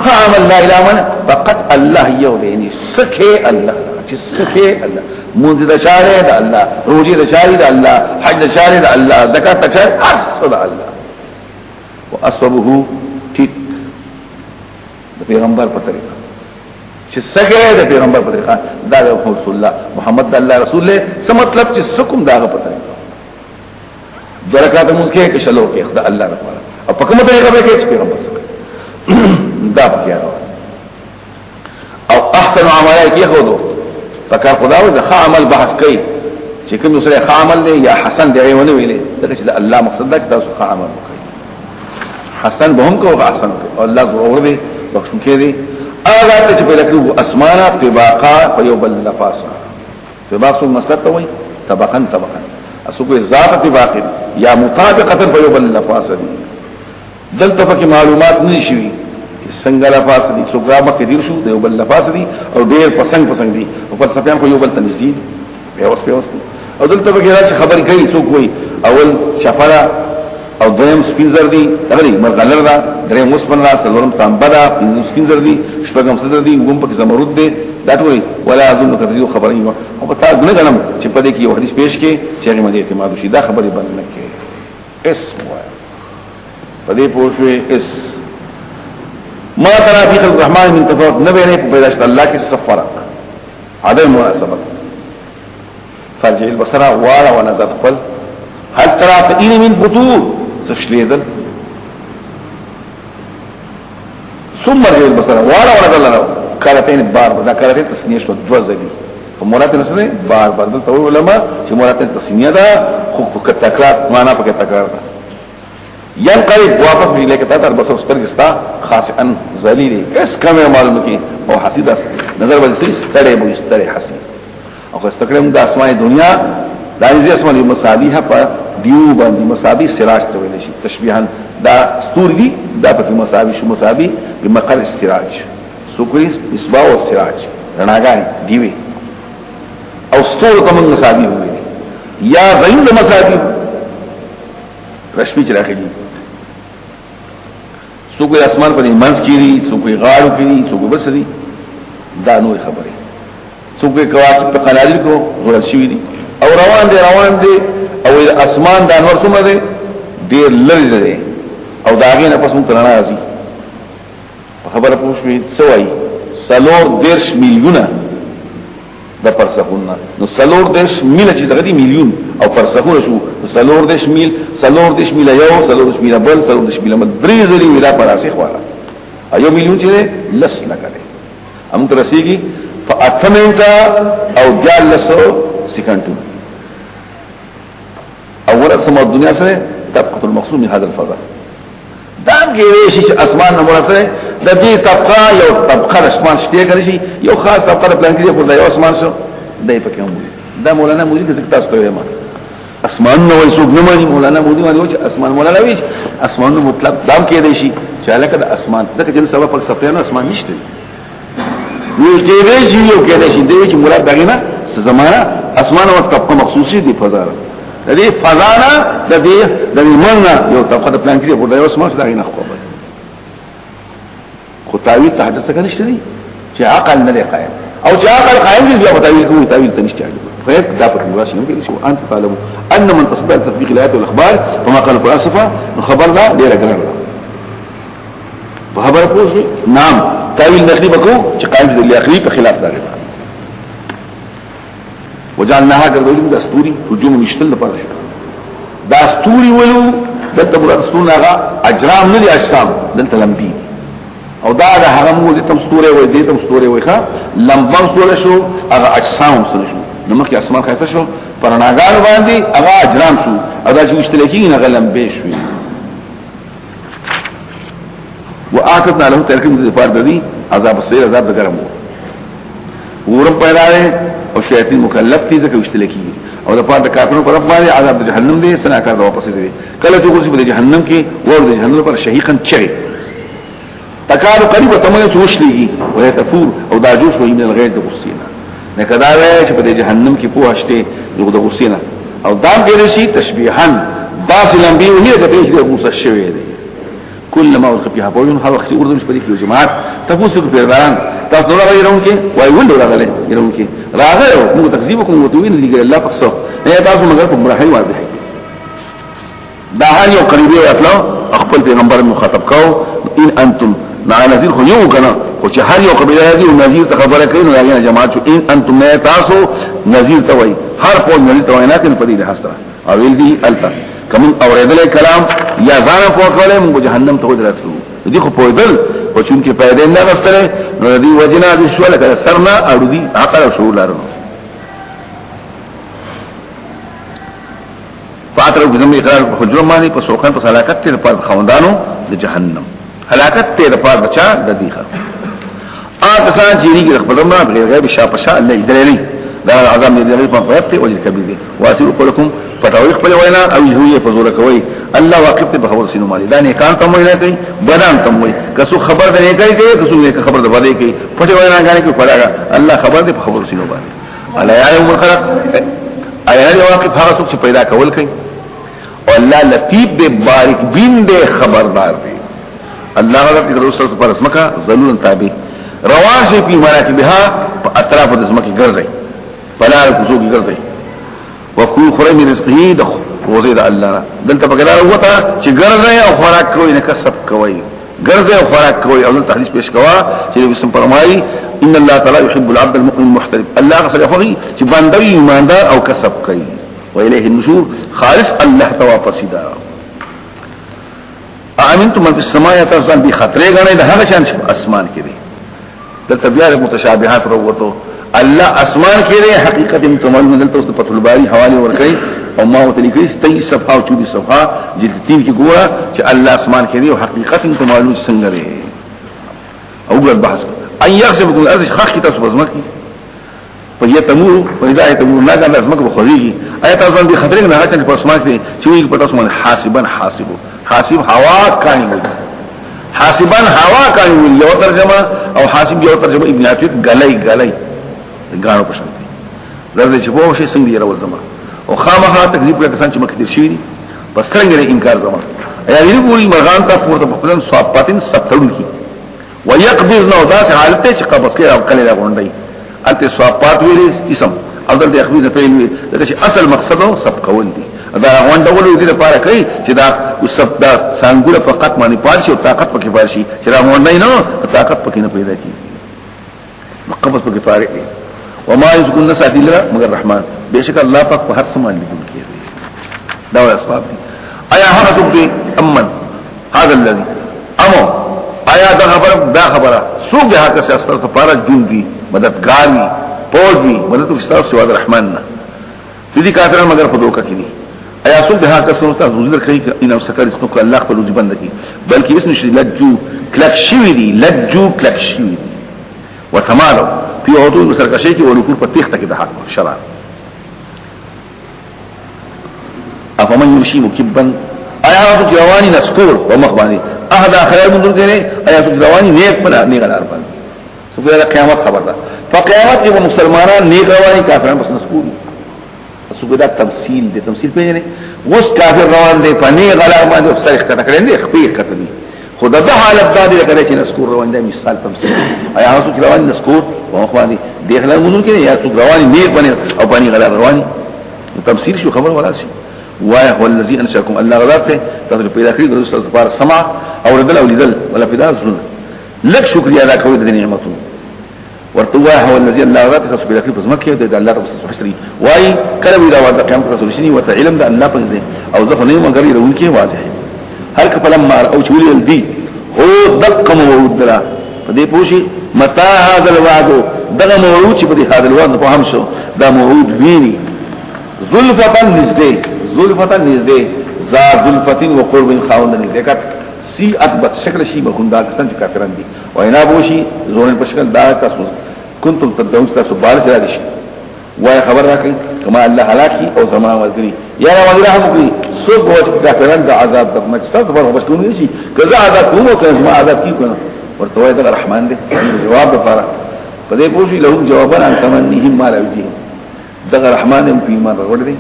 خا عمل لا اله الا فقط الله یو دی یعنی سکه الله چې سکه الله مونږ د شاره د الله روزي د شاره د الله حج د شاره د الله زکات د شاره اصل الله واسبه ټیک د پیغمبر په طریقه چې سکه د پیغمبر په طریقه دا رسول الله محمد الله رسول له څه مطلب چې سکم داغه په طریقه برکات موږ کې کې شلو کې خدای الله تعالی او په کومه طریقه به کې چې پیغمبر سره دا پکې او احسن عملای کې خودو فکر خدای د ښه عمل بحث کوي چې کوم سره ښه عمل دی یا حسن دی ونه ویلې دا چې الله مقصد دا چې تاسو ښه عمل وکړئ حسن به هم کو احسن کو الله غور دې بخښن کې دې اغه ته پیدا کړو اسمانه طبقا په یو بل لفاسا طبقا مصدر ته وایي طبقا اسو کو اضافه طبقا یا مطابقه په یو بل لفاسا دي دلته پکې معلومات نه شي څنګه لفاظ دي څو ګرامه کې دیر شو د یو بل لفاظ دي او ډېر پسنګ دي او په سپیان خو یو بل تنزيل په او دلته به راځي خبرې کوي څوک وي اول شفرا او دویم سپینزر دي تغلی مرغلر دا دریم وسپن را سلورم تانبدا پنځم سپینزر دي شپږم صدر دي وګم پکې زمرد دي دا ټول ولا اظن تفسیر خبرې او په تاسو نه غنم چې په دې کې یو حدیث پیش کې چې هغه باندې اعتماد شي دا خبرې باندې نه کې اسم وای په دې پوښوي اس ما ترى في خلق الرحمن من تفاوت نبي نه په پیدائش الله کې سفرق عدم مناسبت فرجع البصر وارا ونظر قل هل ترى فإن من بطور سشليدل ثم رجع البصر وارا ونظر لنا كارتين بار بدا كارتين تسنية شو دوزلي فمرات نسنة بار دل تقول علماء چې مرات تسنية دا خو تکرار معنا پکې تکرار دا ينقلب واپس بھی لیکن تر بصر سترګستا خاصا ذلیل اس کمه معلوم کی او حسید نظر ولسی ستړي مو ستړي حسید او استقرام د اسماء دنیا د دې اسماء مصابيح په دیو باندې مصابي سراج ته ویل شي تشبيها دا ستور دي دا په مصابي شو مصابي بمقر السراج سوکوي مصباح او سراج رڼاګان دیوي او ستور کوم مصابي وي یا غیر مصابي رشمی چې راخلي سوکوي اسمان په منځ کې دي سوکوي غاړو کې دي سوکوي بس دي دا نوې خبره څوک کواکب په قنادل کو غوړل شوی دي او روان دي او اسمان د انور څومره دي ډیر لري دي او داګه نه پس مونږ ترانه راځي خبره پوښوي سوای سلور دیرش میلیونه د پرسخونه نو سلور دیرش میل چې دغه میلیون او پرسخونه شو سلور دیرش میل یو سلور دیرش میل بل سلور دیرش میل درې زری میلا پراسخ والا ایو میلیون چې لس لګره هم تر رسیږي فاتمنتا او جالسو سکندو اولا سما الدنيا سره طبقه المقصود من هذا الفضل دام کې شي اسمان نمبر سره د دې طبقه یو طبقه اسمان شته کوي شي یو خاص طبقه پلان کې په یو اسمان شو دای په کوم دا مولانا مودي چې تاسو ته ما اسمان نو وایي څوک نه مانی مولانا مودي باندې چې اسمان مولانا وایي اسمان نو مطلب دام کې دی شي چې علاقه د اسمان ځکه چې سبب فلسفه نه اسمان نشته وی کېږي چې یو کېږي چې دوی چې مراد دغه نه زمانہ اسمان او طبقه مخصوصي دي فضا د دې فضا نه د دې مننه یو طبقه د پلان کې په یو اسمان دغه نه خو خو تعویل ته حدث څنګه نشته دي چې عقل نه قائم او چې عقل قائم دي بیا تعویل کوي تعویل ته نشته فهمت دا په دروازه نه کې چې انت تعلم ان من تصدق تطبيق الايات والاخبار فما قال الفلاسفه خبرنا ډیره ګرانه په خبره پوښي نام تعویل نقلی بکو چې قائم دي الاخری په خلاف دغه وجعلناها ګرځولې د استوري هجوم مشتل لپاره دا استوري ولو دلته مراد استوري هغه اجرام نه دي اجسام دلته لمبي او دا هغه مو دي تم ستوره وي دي تم ستوره وي ښا لمبان ستوره شو هغه اجسام سره شو نو مخکې اسمان خایته شو پرناګار باندې هغه اجرام شو او دا چې مشتلکین هغه لمبي شو واعتدنا له ترکیم د فرد دي عذاب السير عذاب ګرم ورم پیدا او شیاطین مکلف دي ځکه مشتلکی او د پاره د کافرونو پر باندې عذاب جهنم دي سنا کار دا واپس دي کله چې ورسې په جهنم کې ور د جهنم پر شهيقا چي تکاد قریب تمه توشليږي وهي تفور او دا جوش وي من الغير د غسینا نه کدا وای چې په جهنم کې پوهشته د غسینا او دا به شي تشبيها باطلا به وهي د پیښ د موسی شوی دي كل ما ورخ فيها بوين هر وخت اردو مش پدې کې جماعت تاسو په پیروان تاسو نور غیرون کې وای ول راغله يرون کې راغله موږ تکذیب کوم وتوین لګي الله پخصو نه تاسو مگر په مرحله واضح دا هل یو قریبی اطلاع خپل پیغمبر مخاطب کو ان انتم مع نذير خو یو کنه او چې هر یو قبیله دی نذیر ته خبره کوي نو هغه جماعت شو ان انتم نه تاسو نذیر ته وای هر قوم نذیر ته وای نه په دې حسره او ویل دی التا کوم اوریدل کلام یا ځان په کوله موږ جهنم ته ودرتلو دي خو پویدل او چې کې پیدا نه غستره نو دې وجنا دي شو لکه سرنا اړو دي عقل او شعور لرو فاتر غزم اقرار حجره باندې په سوخان په صلاحت ته په خوندانو د جهنم هلاکت ته د پاره بچا د دیخه آکسان چیریږي خپلما بغیر غیب شاپشا الله دلیلی دا عذاب دې دلیل په فرق او کبیر دي واسو قولکم فتاوی خپل وینا او هوی فزور کوي الله واقف به خبر سينو مالي دا نه کان تم وینا کوي بدان تم وي کسو خبر نه کوي کسو نه خبر ده بده کوي پټ وینا غانې کوي پړا الله خبر دې خبر سينو باندې الا يعلم الخلق ايات واقف هغه څوک چې پیدا کول کوي او الله لطیف به بارک بین دې خبردار دی الله غلط دې رسول پر اسمکا ذلول تابع رواشي په مراتبها اطراف د اسمکه ګرځي فلا کوڅو کې ګرځي وکول خوري من رزقه د روزي د الله دلته بګلار وته چې ګرځي او خوراک کوي نه کسب کوي ګرځي او خوراک کوي او تحديث پیش کوا چې بسم فرمایي ان الله تعالی يحب العبد المؤمن المحترف الله غفر يفغي چې باندې ایماندار او کسب کوي واليه النشور خالص الله توافص دا امنتم من في السماء تزن بخطرې غني د هغه شان اسمان کې دي دلته بیا متشابهات وروته الله اسمان کې دی حقیقت متمل دلته اوس په طلباري حواله ورکړي او ما وتلیکي 23 صفحه او 24 صفحه جلد 3 کې ګوره چې الله اسمان کې دی او حقیقت متمل څنګه دی او ګل بحث ان يحسبكم الارض خخ تاسو بزمکی فیتمور فاذا يتمور ما كان لازمك بخوریږي ايت اظن به خطرې نه راځي په اسمان کې چې وي په تاسو باندې حاسب هوا کانی حاسبان هوا کانی یو ترجمه او حاسب یو ترجمه ابن عتیق غلای غاڼو پښتنه زړه چې په وشه څنګه یې راول زما او خامخا تکذیب کړه کسان چې مخکې دي شي پس څنګه انکار زما یا یې ګوري مرغان ته پورته په خپل صفاتین سبتړل کی ويقبض نو ذات حالت چې قبض کې او کله راغونډي انت صفات ویلې اسم او د اخبار ته ویلې دا چې اصل مقصد سب کول دي دا غونډول دي لپاره کوي چې دا سب دا څنګه فقط باندې پالشي او طاقت پکې پالشي چې راغونډي نو طاقت پکې نه پیدا کی قبض پکې طارق دي وما يسكن الناس الا مگر الرحمن بشک الله پاک په هر سمان لیدل کیږي دا اسباب دي ایا هغه څوک دي امن هذا الذي امو ایا دا خبره څوک ده هغه چې استر لپاره جون دي مددګاری پوجي مدد استر سوا الرحمن نه دي کافرانو مگر په دوکه کې دي ایا څوک ده هغه څوک ته ذکر کوي ان او سکر اسمه الله په لوجي بند کی بلکې اسم شي لجو کلک شوی دي لجو کلک شوی دي وتمالو في عضو سرکشی کی ورکور په تخته کې د حق شرع افمن يمشي مكبا ايات جواني نسكور ومخباني احد خير من دون ايات جواني نیک بنا نیک الار باندې سبحانه قیامت خبر ده فقیامت کې مسلمانان نیک رواني کافران بس نسکور سبحانه تمثيل دي تمثيل پیژنې وس کافر روان دي پنی غلار باندې سرخ کټ کړي نه خپې کټني خدا ده حالت دا دي کله چې نسکور روان دي مثال تمثيل ایا هغه چې روان نسکور واخواني دغه مونږ کې یا څو رواني نیک باندې او باندې غلار رواني تمثيل شو خبر ولا شي وای هو الذي انشاكم الله غلطه تاسو پیدا کړی د رسول لپاره سمع او ردل او لیدل ولا پیدا زون لک شکریا ادا کوي د نعمتونو ورته وای هو الذي الله غلطه تاسو پیدا کړی په ځمکه د الله رب حسري وای کله وی دا وعده قیامت رسول شنی وته علم د الله په دې او ځکه نه مګر يرون کې واضح هر کله لما او چولي الدي هو دقم ودرا په دې پوشي متى هذا الوعد دغه موعود چې په دې هذا الوعد په هم شو دا موعود ویني ذلفتن نزدې ذلفتن نزدې ذا ذلفتن وقرب خاوند نزدې کټ سی اثبت شکل شی بخوندا کسان چې کافران دي او انا بوشي زون په شکل دا تاسو كنتم تدعون تاسو بال چلا دي وای خبر راکې کما الله هلاکی او زما ورګري یا وغیرہ مکري سب وجه کافران د عذاب د مجستر په بشکون شي کزه عذاب کوم او کزه عذاب کی کنه ورته وای د رحمان دې جواب لپاره په دې پوښي له جوابا ان تمنيهم ما لا يجيهم دغه رحمان په ایمان ورور دي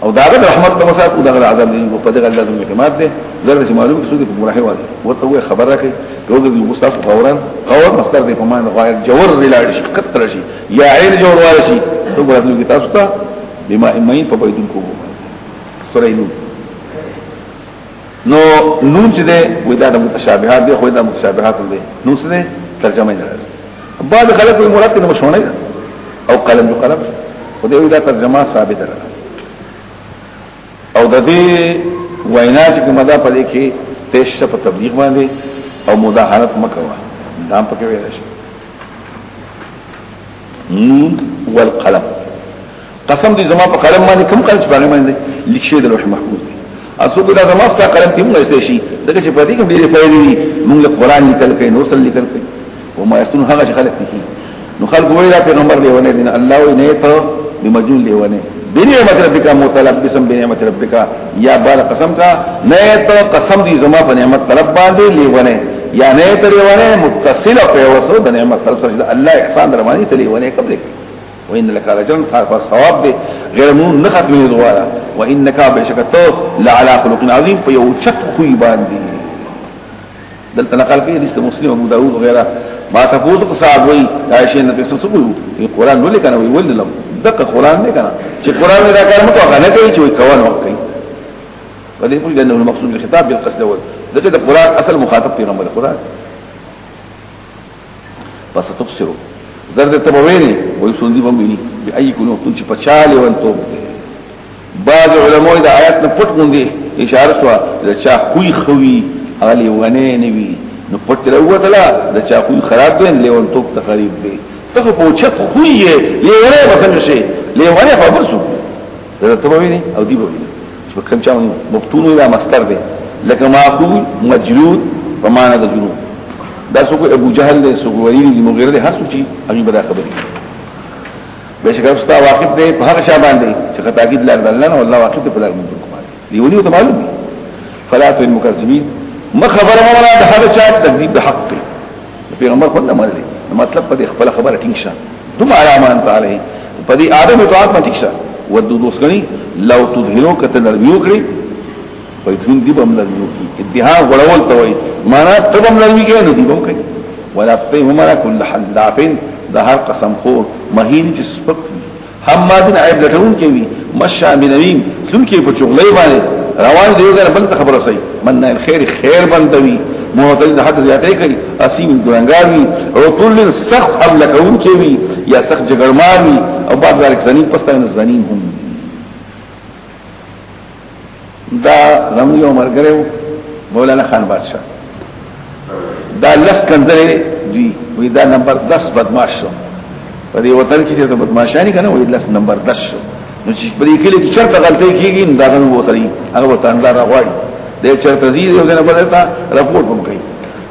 او داغه رحمت د مسات او دغه عذاب دي په دغه لازم حکمت دي زره چې معلوم څه دي په مرحله واضح ورته وای خبر راکې دوی د مصطفی فوران قور مستر دي په مان غیر جوور لاړ شي کتر شي یا عین جوړ وای شي ته ورته کی تاسو ته بما ایمین په بيدن کو سورې نو نون چې ده ودا د متشابهات دي خو د متشابهات دي نو څه ده ترجمه نه راځي بعض خلک په مراد کې مشونه او قلم جو قلم خو دې ودا ترجمه ثابت ده او د دې وینا چې کومه ده په دې کې تېش په تبلیغ باندې او مداهنت مکوا دام پکې ویل شي نون والقلم قسم دې زما په قلم باندې کوم قلم چې باندې لیک شي د لوح محفوظ اسو دا زماستا قلم ته موږ استشي دغه چې پدې کوم ډېرې فائدې موږ له قران لیکل کوي نو سل لیکل کوي او ما یستون هغه خلق دي نو خلق وایي دا پیغمبر لیونه دین الله وی نه ته بمجنون لیونه بنعمت ربک متلبسا بنعمت ربک یا بار قسم کا نه ته قسم دی زما په نعمت طلب باندې لیونه یا نه ته لیونه متصل په وسو د نعمت طلب سره الله احسان درمانی ته لیونه قبل وان لك رجل فثواب دي غير مون نخت من دوارا وانك بشكت لعلى خلق عظيم فيوشت خوي باندې دلته نقل کوي حدیث مسلم ابو داود وغيرها ما تفوز صاحب وي عائشہ نے تاسو په قران ولې کنه وی ول لم دغه قران نه کنه چې قران دا کار متوقع نه کوي چې وي کوان وکړي په دې پوښتنه انه المقصود بالخطاب بالقصد اول دغه د قران اصل مخاطب پیغمبر قران پس تبصروا زرد تبوینی ویسوندی بمبینی بی ای کنو تنچ پچالی وانتوب دے بعض علماء دا آیات نا پت گوندی اشارت وا دا چا خوی خوی اغلی ونی نوی نو پت روتلا دا چا خوی خراب دین لیوانتوب تقریب دے تخو پوچت خوی لیوانی بسنگشے لیوانی فابرسو زرد تبوینی او دی بوینی چپا کم چاونی مبتونو دا مستر دے لکه معقول مجلود فمانا دا جنود دا سوق ابو جهل دے سوق ولید بن مغیرہ دے هر څه چی هغه بدا خبرې بهشکه استا واقف دے په هغه شابان دے چې تاکید لار الله نه والله واقف دے په لار منځ کومه دیونی ته معلوم دي فلا المكذبين ما خبره مولا د هغه چا تکذیب د حق پیغمبر خو نه مړي مطلب په خپل خبره ټینګ شه دوم علامات تعالی په دې ادم او طاعت باندې شه ودو دوسګنی لو تذهلوا کتنربیو کړی ويدون دي بملنو کی ادعاء غړول توي معنا تبم لوي کې نه دي بم کوي ولا فيهما كل حلافين ده هر قسم خور مهين جسفق حمادن عيب لټون کوي مشا بنویم څون کې په چغلې باندې روان دی غیر بل خبره صحیح من الخير خير بندوي معتدل د حد زیاتې کوي اسیم ګرانګاوي او طول سخت حمل کوي کوي یا سخت جګړماوي او بعد ذلك زنين پستان زنين هم دا زمون یو مرګرو مولانا خان بادشاہ دا لس کنځلې دی وی دا نمبر 10 بدمعاش شو په دې وطن کې چې بدمعاشانی کنه وی لس نمبر 10 شو نو چې په دې کې چې چرته غلطي کیږي دا غو وسري هغه وته اندار راوړي د چرته زی یو نه بدلتا رپورټ هم کوي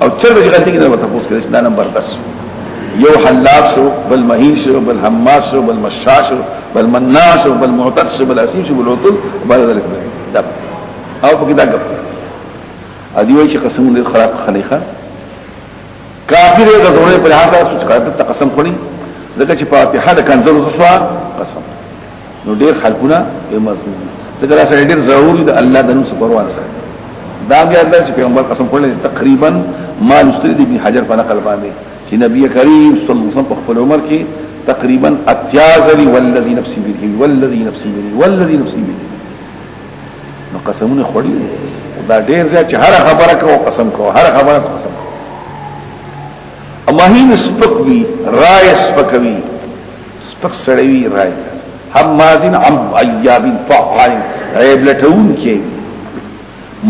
او چرته غلطي کې نه وته پوس کړي دا نمبر 10 یو حلاف شو بل مهین شو بل حماس شو بل مشاش شو بل مناش شو بل معتد شو بل اسیم شو بل وطل بعد ذلك دا او پکې دا ګپ ادیوي چې قسم دې خراب خلیخه کافر دې غوړې په هغه څه چې قسم خوري ځکه چې فاتحه د کنزل شو قسم نو ډېر خلقونه به مضمون ځکه راځي ډېر ضروري د الله د نوم سپروان سره دا بیا د پیغمبر قسم خورل تقریبا ما مستند ابن حجر په نقل باندې چې نبی کریم صلی الله علیه وسلم په خپل عمر کې تقریبا اتیازلی والذي نفسي بيده والذي نفسي بيده والذي نفسي بيده نو قسمونه خوري دا ډېر ځکه چې هر خبره کو قسم کو هر خبره کو قسم کو اما هین سپک وی رای سپکوي سپک سړوي رای حمازین عم ایاب فعال عیب لټون کې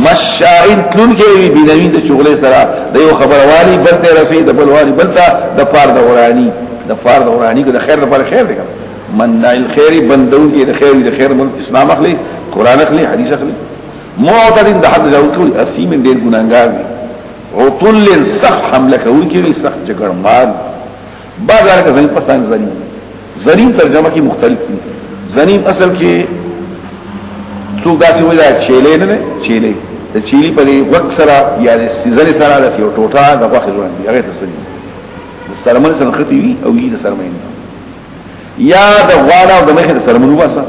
مشاعن تلون کې بنوین د شغله سره د یو خبروالي بلته رسید بلوالي بلته د پار د ورانی د خیر لپاره خیر دی من الخير بندون کې د خیر مل اسلام اخلي قران اخلي حديث اخلي معتدين د حد ځو کوي اسیم ډېر ګناګار وي عطل صح حمله کوي کې صح جګړمال بعد هغه ځین پستان زنیم ترجمه کې مختلف دي زنیم اصل کې څوک داسې وایي دا چيلې نه چيلې د چيلي په وخت سره یا د سيزن سره د یو ټوټه د واخې ځوان دي هغه تسلیم د سرمن سره ختی وي او یې د سرمن یا د غواړه او د مخه د سرمن واسه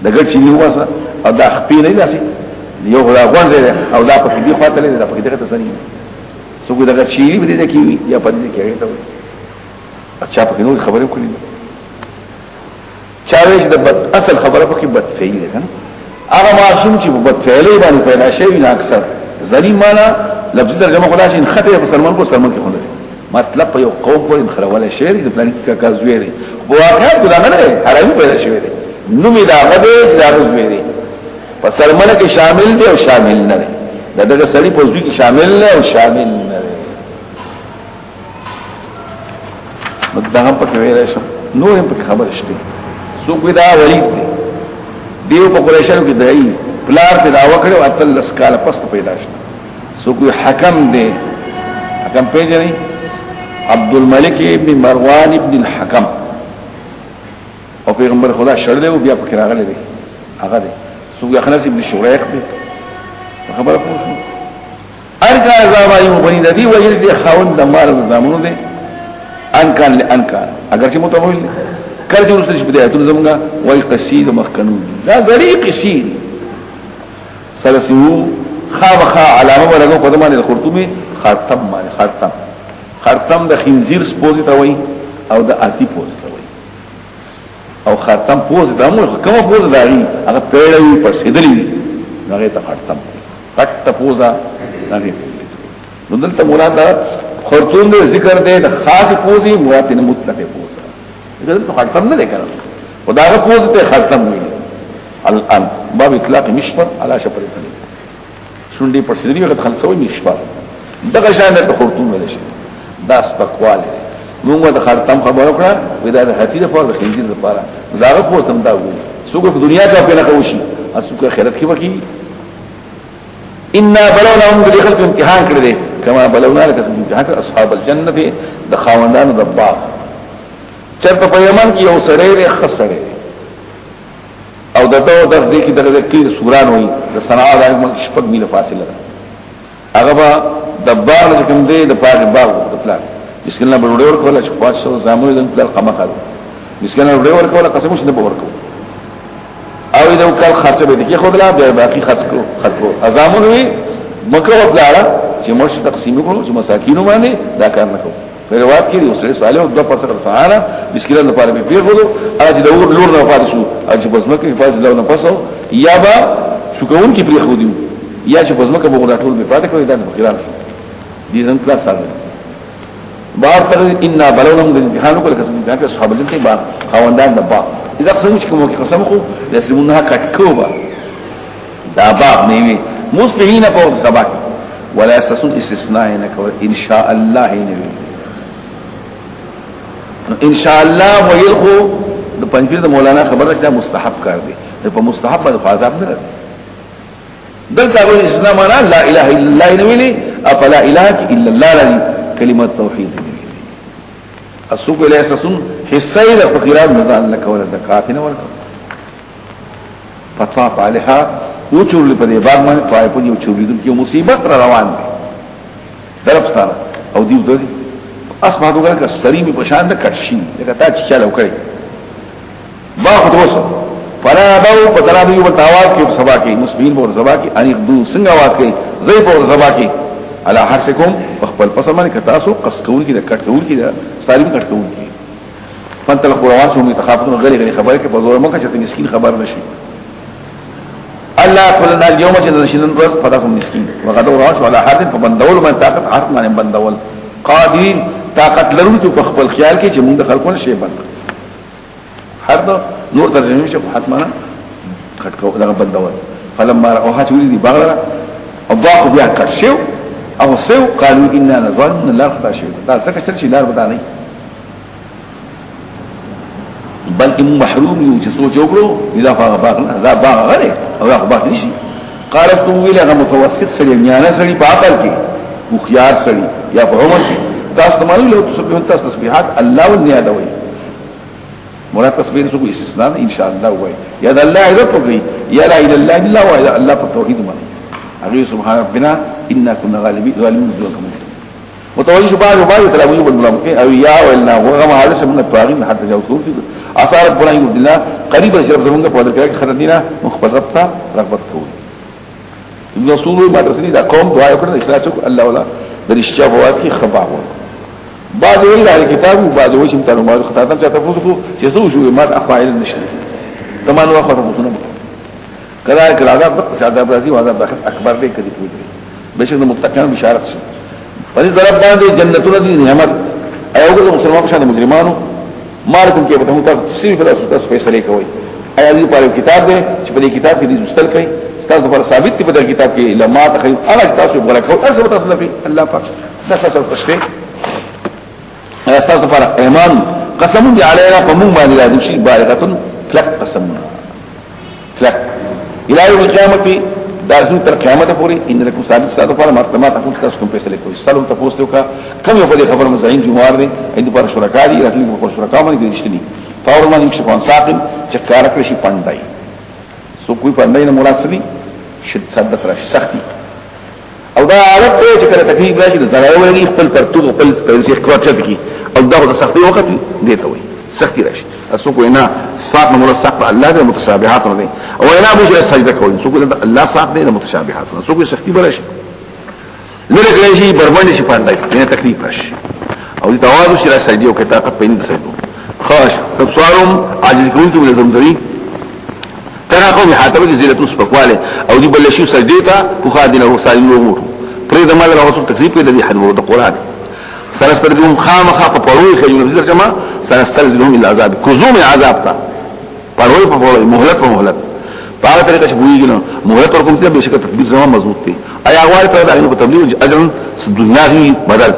د ګټ چيلي واسه او د خپې نه داسې یو غلا غونځي او دا په دې خاطر نه دا په دې تسلیم څوک دا چيلي په دې کې وي یا په دې کې هغه ته وي اچھا په نور خبرې کوي چاويش د اصل خبره په کې بد فعل ده کنه هغه معصوم چې په بد فعل باندې پیدا شوی نه اکثر ظلم معنا لفظ ترجمه خلاص ان خطه په سلمان کو سلمان کې خونه مطلب په یو قوم پورې خلواله شعر د پلان کې کا زویری واقعا دا نه حرامي پیدا شوی دی نو می دا غده دا زویری په سلمان کې شامل دی او شامل نه دی دغه سړي په ځکه کې شامل نه او شامل نه دی مدغه په کې ویل شو نو هم په خبر شته سوق دا ولید دیو په قریشانو کې دای پلار پیدا وکړو اتل اسکال پس پیدا شو سو کوئی حکم دی حکم پیژنې عبد الملک ابن مروان ابن الحکم او پیغمبر خدا شړل او بیا پکې راغلی دی هغه دی سو اخنس ابن شریق دی خبره پوښتنه ارجع زوایو بني ندی وجه دي خاوند د مال زامنو دي ان كان لان كان اگر چې متویل کله چې ورسره بدايتونه زمونږه وای قصید مخکنون دا ذری قصید سلسو خامخا علامه ولګو په دمانه الخرطومي خاتم باندې خاتم د خنزیر سپوزي ته وای او د اتی پوز ته وای او خاتم پوز د امر کوم پوز داري هغه پیړوي پر سیدلی هغه ته خاتم خط پوزا نه نو دلته مراد خرطوم دې ذکر دې د خاص پوزي مراد نه مطلق پوزا دلته خاتم نه لیکل خدای پوز ته خاتم وي الان باب اطلاق مشفر على شفر الفلك شونډي پر سیدلی وخت خلصوي مشفر دغه شان د خرطوم ویل شي دا سپکواله موږ د خاتم خبرو کړه ودا د حفیظ فور د خنجر لپاره زاغه پوتم دا وي څوک په دنیا کې په لکه اسوک خیرت کې وکی ان بلوناهم بخلق امتحان کړی کما بلونا لك امتحان اصحاب الجنه د خاوندانو د باغ چرته په یمن کې یو سړی دی خسړی او دته د دې کې دغه کې سوران وي د صنعاء د شپږ میله فاصله ده هغه با د باغ کوم دی د پاک باغ د پلان بسم الله بل ډور کوله چې 500 زامنو د پلان قمه خاله بسم الله ډور کوله قسم شنه به ورکو او دې کال خرچه به دي خو بلا بیا باقي خرچ کړو ازامنوي مکه وبلاړه چې مرشد تقسیم کړو چې مساکینو باندې دا کار نکوه په روایت کې یو سړي صالح او 2 پسره سهارا مشکله نه پاره به پیغلو اج د لور نه پاتې شو اج بزمه کې پاتې دا نه پسو یا با شکون کې پری خو دی یا چې بزمه کې بغدا ټول به پاتې کوي دا بخیران شو دي زم کلاس سره بار تر ان بلونهم امتحانو کله قسم امتحان کې اصحاب الجنه با خواندان د با اذا قسم چې کوم کې قسم خو يسلمونها کټکوبا دا باب نیوي مصلحين فوق سبق ولا يستثنون استثناء ان شاء الله نیوي ان شاء الله ويلخو د پنځیر د مولانا خبره چې مستحب کار دی په مستحب باندې عذاب نه راځي دلته وایي استثناء معنا لا اله الا الله نیوي افلا اله الا الله الذي كلمه توحید السوق لا يستثنون حصه له فقيرات مزان لك ولا زکات نه ورکو فطاف عليها وچول په دې باغ باندې پای په یو چولیدل کې مصیبت را روان دي درپستانه او دی دوی اسمع دوغه کستری می پشان د کټشي لکه تا چې چالو کړی باغ توسو فلا باو په درابي او تاواز کې سبا کې مسلمانین په سبا کې ان دو څنګه आवाज کوي زئی په سبا کې على حرسکم خپل پسمانه کتاسو قص کول کې د کټ کول کې د سالم کټ کول کې فانتل قروان شو متخافتون غری خبره کې په زور مکه چې مسكين خبر نشي الله قلنا اليوم جنشن روز فداكم مسكين وغدوا راش على حد فبندول من طاقت حق باندې بندول قادرين طاقت لرونکو په خپل خیال کې چې موږ د خلکو نه شي بند هر نور ترجمه شي حتما خټکو دغه بندول فلما راوها تولي دي بغره الله بیا کړشو او سو قالوا اننا نظن لا خطا شي دا څنګه چې لار بدانه بلکې محروم یو چې سوچ وکړو اذا باغنا ذا باغ غره او هغه باغ نشي قالت تو ویله هغه متوسط سړي میانه سړي په عقل کې مخيار سړي یا په عمر کې تاسو مالو له تسبيحات الله والنياده وي مراد تسبيح سو استثناء ان شاء الله وي يا الله عزت وکړي یا لا اله الا الله و الله په توحید باندې هغه سبحان ربنا انا كنا غالبين ظالمين ذلكم متوجه بعض تلاوي بالملامكين او يا ولنا وغم هذا من الطاغين حتى جاءوا اثار ربنا يقول الله قريب شرف زمونږ په دغه کې خدینا مخبر ربطه رغبت کوي ابن رسول ما رسولي دا قوم دعا وکړه اخلاص وکړه الله ولا درشتیا فوات کې خبا و بعض ویل على کتاب او بعض وایي چې تعالی ما خطاطا چې تاسو کو چې سو شو ما افعال نشي تمام وخت تاسو کله کله عذاب د عذاب راځي او عذاب اکبر دی کدي کوي بشک د متقین بشارت شي پدې ضرب باندې جنتونه دي نعمت ایوګه مسلمانانو شان مجرمانو مالکم کې به تاسو صرف تاسو فیصله کوي ایا دې په کتاب دی چې په دې کتاب کې دې مستل کوي تاسو پر ثابت دي په کتاب کې لما تخيل انا تاسو برکو تاسو تاسو نبی الله پاک دا تاسو څه تاسو پر ایمان قسم دي علینا قوم باندې لازم شي بالغه کلک قسم کلک الى يوم القيامه دارسون تر قیامت پوری ان لکم ثابت ساتو پر مرتبه تاسو تاسو کوم فیصله کوي سلام تاسو ته کم یو په خبر مزعين جمهور دي اند پر شرکا دي راتلی په شرکا باندې دشتنی فور ما يمشي فان ساقم چې کار کړی شي پندای سو کوئی پندای نه مراسلی شد صدق راشي سختي او دا عادت ته چې کله تکلیف راشي زړه ولګي خپل ترتوب خپل پرنسي کوټه کی او دا د سختي وخت دی ته وي سختي راشي اسو کو نه صاحب نمبر صاحب الله د متشابهات نه او انا بوجه سجده کوي سو کو الله صاحب د متشابهات نه سو کو سختي براشي لره کله شي بربند شي پاندای نه تکلیف راشي او د تواضع شي سجده او طاقت پېنې سجده خاص تبصارهم عاجز کوي ته زمزري ترا قوم حاتبه زينه سپکواله او دي بل شي سجده ته فخادنه وسائل الامور پرې د مال رسول تکذیب په دې حد د قران سنسترجم خامخ په پروي خجل نظر جما سنسترجم الى عذاب كزوم عذاب تا پروي په پروي مهلت په مهلت په طریقه چې ویږي نو مهلت ورکوم ته به شکل تطبیق زما مضبوط دي اي اغوال ته د تبلیغ اجر دنیا هي بدل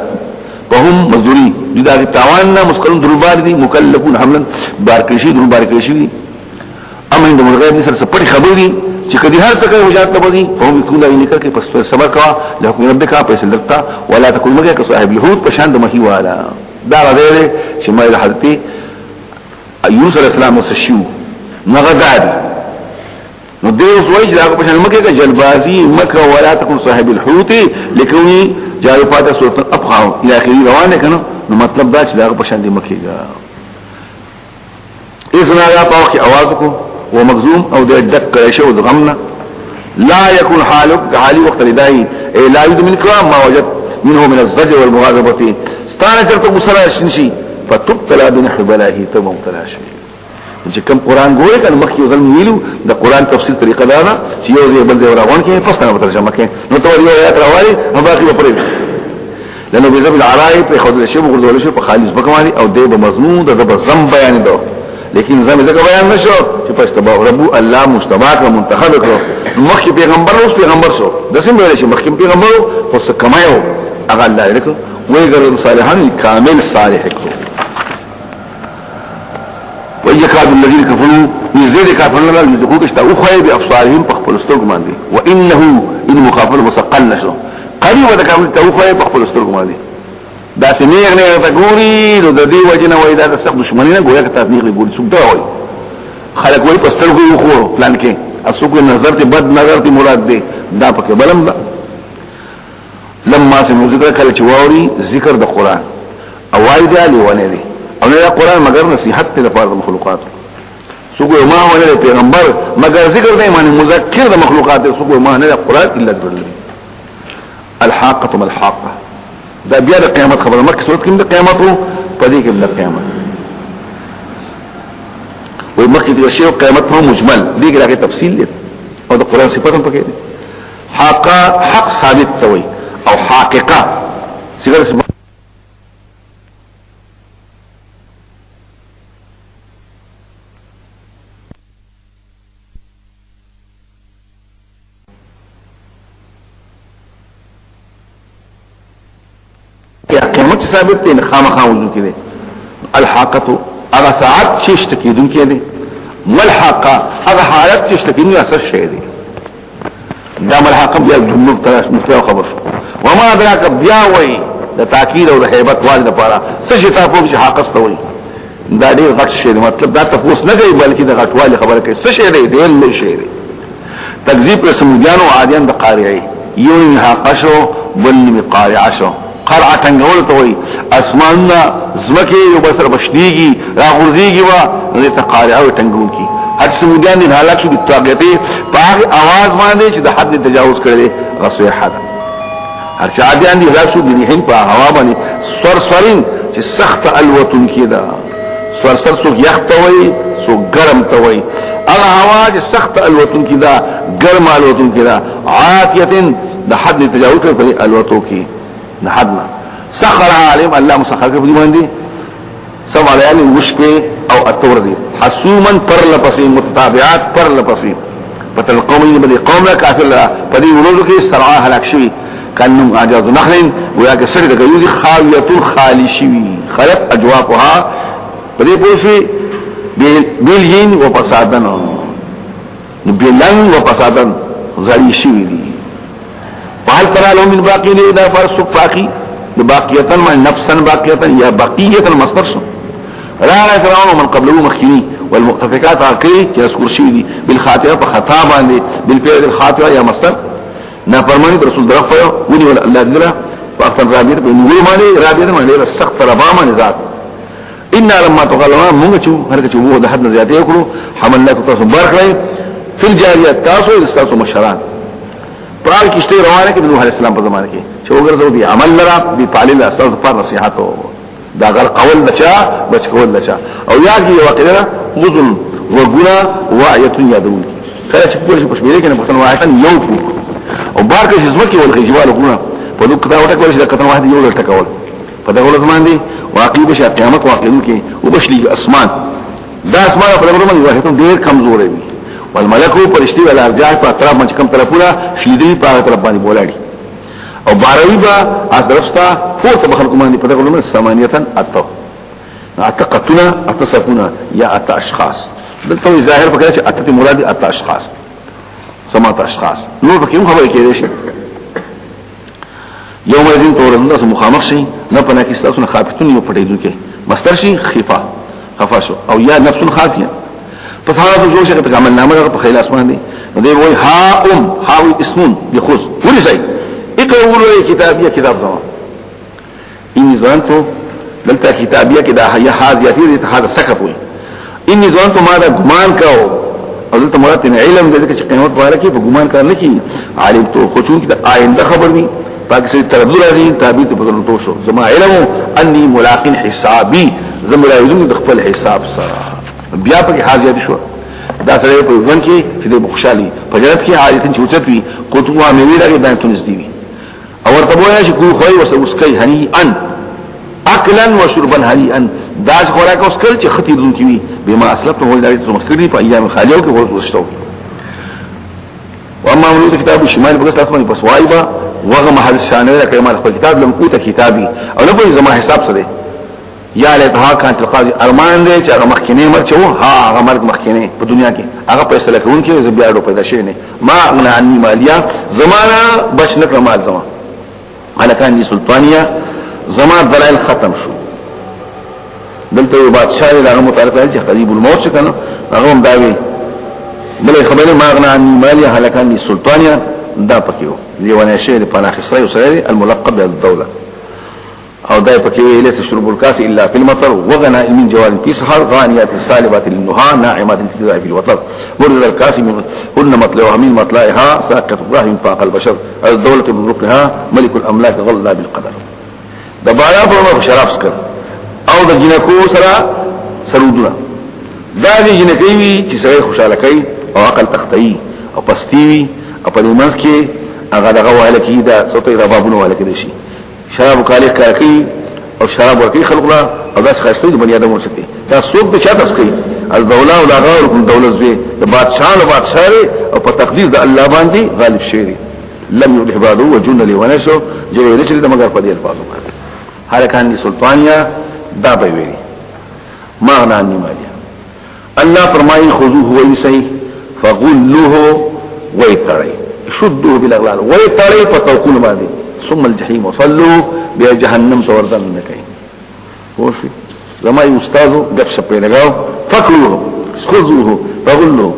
وهم مزوري دا تاوان مسکلون دربار دي مکلفون حملا بارکشي دربار کشي اما عند مرغیب نسر سپړي خبري چې کدي هر څه کوي وجات تبدي هم یکون دای نکړه کې پس صبر کا له حکم رب کا پیسې لګتا ولا تکون مګه که صاحب الهود پشان د مخي والا دا غوړي چې مې حضرت ایوب علیہ السلام وسشو مغداد نو دې زوج دا پشان مګه کې جلبازي مکه ولا تکون صاحب الحوت لکونی جارو پاته سورۃ افغان الى اخره روانه کنه نو مطلب دا چې دا پشان دې مکهګا اذن هغه په اواز کو ومغزوم او د دک شو د غمنا لا يكون حالك حالي وقت رداي لا يد منك ما وجد منه من الزجر والمغاضبه استانه چرته مسلا شنشي فتبتلى بنحو بلاه ثم مبتلا شي چې کوم قران ګوري کنه مخکې ځل ویلو د قران تفسیر طریقه دا نه چې یو ځای بل ځای راغون کې فصله ترجمه کې نو ته یو آیات راوړي او باقي به پرې لانه بذب العراء په خود شی وګورل شي په خالص بکمالي او د مضمون د زم بیان ده لیکن زمي څنګه بیان نشو چې پښتبه رب الله مستباق و منتخب کړو مخکې پیغمبر اوس پیغمبر شو د سیم ویل شي مخکې پیغمبر خو څه کمایو هغه الله لکه وې ګر صالحان کامل صالح کړو ويكاد الذين كفروا يزيد كافرون لا يذوقوا اشتاء اخوي بابصارهم بخبل استرق ماندي وانه ان مخافر مسقل نشو قريب وتكامل توخوي بخبل استرق ماندي دا سنیر نه تګوري نو د دې وجنه وای دا سخت دشمنی نه ګویا کته نه ګوري څوک دا وای خلک وای پستر کو خو پلان کې اسوک نظر ته بد نظر ته مراد دی دا پکې بلم دا لما سمو ذکر کله چې ووري ذکر د قران اوای دی علی ونه دی او نه قران مگر نصيحت ته لپاره د مخلوقات سوق ما ونه پیغمبر مگر ذکر نه معنی مذکر د مخلوقات سوق ما نه قران الا ذکر الحاقه ما الحاقه دا بیا د قیامت خبره مکه صورت کې د قیامت وو پدې کې د قیامت وي مکه د شی قیامت په مجمل دې کې راغی تفصیل دي او د قران صفات هم پکې دي حق ثابت توي او حقيقه څنګه قیامت ثابت دی خامخا وجود کې الحاقه هغه ساعت چې شتکیدون کې دي والحاقه هغه حالت چې شتکیدون اساس شی دی دا ملحقه بیا جمله تراش مستوى خبر شو وما ادراك بیا وای د تاکید او د هیبت واجب لپاره څه شي تاسو چې حق استوي دا ډیر غټ شی مطلب دا تاسو نه کوي بلکې د غټوالي خبره کوي څه شی دی دل شی دی تکذیب رسمجانو عادیان د قاریه یو حق شو بل قارعه شو قرعه څنګه ته وي اسماننا زمکه یو بسر بشنيږي راغورځيږي وا نو ته قارعه ټنګون کی هر سمودیان د هلاک شو د طاقتي په आवाज باندې چې د حد تجاوز کړي غسوی حد هر شادیان دي هلاک شو د ريحين په هوا باندې سرسرين چې سخت الوتن کیدا سرسر سو یختوي سو ګرم توي هغه هوا چې سخت الوتن کیدا ګرم الوتن کیدا عاتيه د حد تجاوز کړي الوتو کی نحدنا سخر عالم الله مسخر کې په باندې سبع ليالي وشبه او التور دي حسوما پر لپسې متتابعات پر لپسې پتل قومي بده قوم کافر په دې ورځو کې سرعه هلاک شوی کانم اجاز نخل ویا کې سړي د یوزي خاویه خالی شوی خلق اجواقها په دې پوښي بیلین و فسادن بلن و فسادن زړی شوی دي فهل ترى له من باقي اذا فرسق باقي باقيه ما نفسا باقيه يا بقيه المصدر راى فرعون من قبله مخكني والمؤتفكات عقلي يذكر شيء بالخاطئه فخطا باندې بالفعل الخاطئه يا مصدر نافرمانی رسول درفه وني ولا الله دغه واختن رابیر په نیول باندې رابیر باندې سخت ربا باندې ذات ان لما تغلوا موږ چې هرڅه وو د حد زیاتې کړو حملنا تاسو برخه فی الجاریات تاسو تاسو مشران پرال کشته روانه کې د نوح علیہ السلام په زمانه کې چې وګرځو دي عمل لرا دی تعلیل اساس پر نصيحت دا غر قول بچا بچ کول بچا او یاږي واقعا مذن وغنا وعیت یادون کله چې په شپه کې نه په واحد یو او بارکه چې زمکه ولغې جوال غنا په دوه کدا وټه کول چې کته واحد یو لټ کول په دغه زمان دي واقعي بشه قیامت واقعي کې وبشلي اسمان دا اسمان په دغه باندې واحد ډیر کمزور وي والملکو پرشتي ولا ارجاع په اطراف باندې کوم طرفونه شیدي په طرف باندې بولاړي او باروي با اطرفتا فوت بخلق باندې په دغه لمن ثمانيه اتو اعتقتنا اتصفنا يا ات اشخاص دلته ظاهر پکې چې اتته مراد ات اشخاص سمات اشخاص نو پکې هم خبرې کېږي شي یوم الدین تورنده سم مخامخ شي نه پنه کې تاسو نه خافتون یو پټېدو کې مستر شي خفا شو او یا نفس خافيه پس هغه جوړ شي په عمل نامه په خیال اسمان دي دوی وای ها اسم يخص ولي شيء اقرأوا كتابيه كتاب زمان اني ظننت دلته کتابيه کې دا هي حاضیاتی دي هذا سکفوي اني ظننت ما دا ګمان کاو او دلته مراد نه علم دې چې قیامت واره کې په ګمان کار نه کی عالم تو خو چې دا آینده خبر ني پاکستان تردد راځي تعبیر په بدل تو شو زما علم اني ملاقين حسابي زما علم د خپل حساب سره بیا په حاضیات شو دا سره په ځن کې چې د بخشالي په جنت کې حاجت چوچت وي قطوه مې ویلې باندې تونس دی او ورته وایي چې کوی خوای وسه وسکي هنيئا اكلا وشربا هنيئا دا خوراک اوس کل چې خطي دون کی بما اسلفته هو دایته مخکري په ایام خالیو کې ورسټو واما مولود کتاب شمال بغس اسمني بس وایبا وغم حدث شانه کلمه خپل کتاب لم اوت کتابي او نه په زما حساب سره یا له ها کان تلقاضي ارمان دې چې هغه مخکینه مرچو ها هغه مرګ مخکینه په دنیا کې هغه فیصله کوونکی زبیاړو پیدا شي نه ما اغنا عني مالیا زمانہ بشنک مال زمان على كان دي سلطانيه زمان دلائل ختم شو دلته یو بادشاہ له متعلقه چې قریب الموت کنه هغه هم داوي بل خبره ما اغنا عني مالیا على كان دي سلطانيه دا پکيو دیوانه شهر پناه خسرای وسره الملقب بالدوله او دای پکې ویلې شرب الكاس الا في المطر وغنا من جوال في سحر غانيات السالبات للنهى ناعمات التجاع في الوطر ورد الكاس من كل مطلعها من مطلعها ساقط ابراهيم فاق البشر الدوله من ركنها ملك الاملاك غلى بالقدر دبایا په شراب سکر او د جنکو سره سرودونه دا دي جنکې وي چې سره خوشاله کوي او عقل تختي او پستي او په دې منځ کې هغه دغه وایل کې دا صوتي ربابونه وایل کې شي شراب کالیک کاکی او شراب ورکی خلق لا او داس خاصه د بنی ادم ورسته دا څوک د چا تاسو کوي الدوله او لاغور کوم دولت زوی د بادشاہ او بادشاہ او په تقدیر د الله باندې غالب شي لم يرح بعده وجن لي ونسو جوړ لري د مگر په دې الفاظو باندې هر کان دي سلطانیا دا به وي ما غنا نیمالیا الله فرمایي خذوه ويسي فغلوه ويتري شدوه بالاغلال ويتري فتوقون باندې ثم الجحيم وصلوا بیا جهنم سوردن نکای خوشي زما یو استادو گپ شپې لگاو فکلوه خذوه فغلوه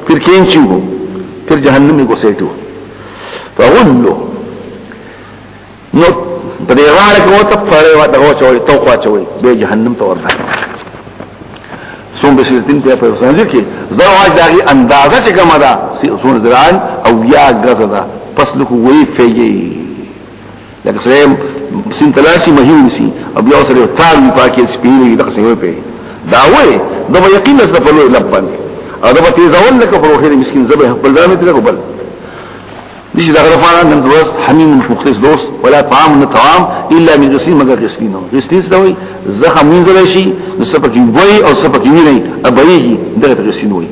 پر کینچو پر جهنم کو سیټو فغلوه نو پرېوار کو ته پرېوا دغه چوي توقوا چوي به جهنم ته ورته سوم به شرطین ته په وسانځ کې زواج دغه اندازه چې کومه ده سون زران او یا غزدا پس لکو وی فیږي لکه سره سین تلاشي مهین سي او بیا سره تاوی پاکي سپینې دغه څه وي دا وای دا یقین نس په لوی لبن او دا په تیزول لکه په روخه مسكين زبه بل ځامه ته بل نشي دا غرفان عند الدروس حميم مختص دوست ولا طعام من طعام الا من غسيل مگر غسلين غسلين دوي زخم منزل شي نسبك وي او سبك وي ابيږي دغه غسلين وي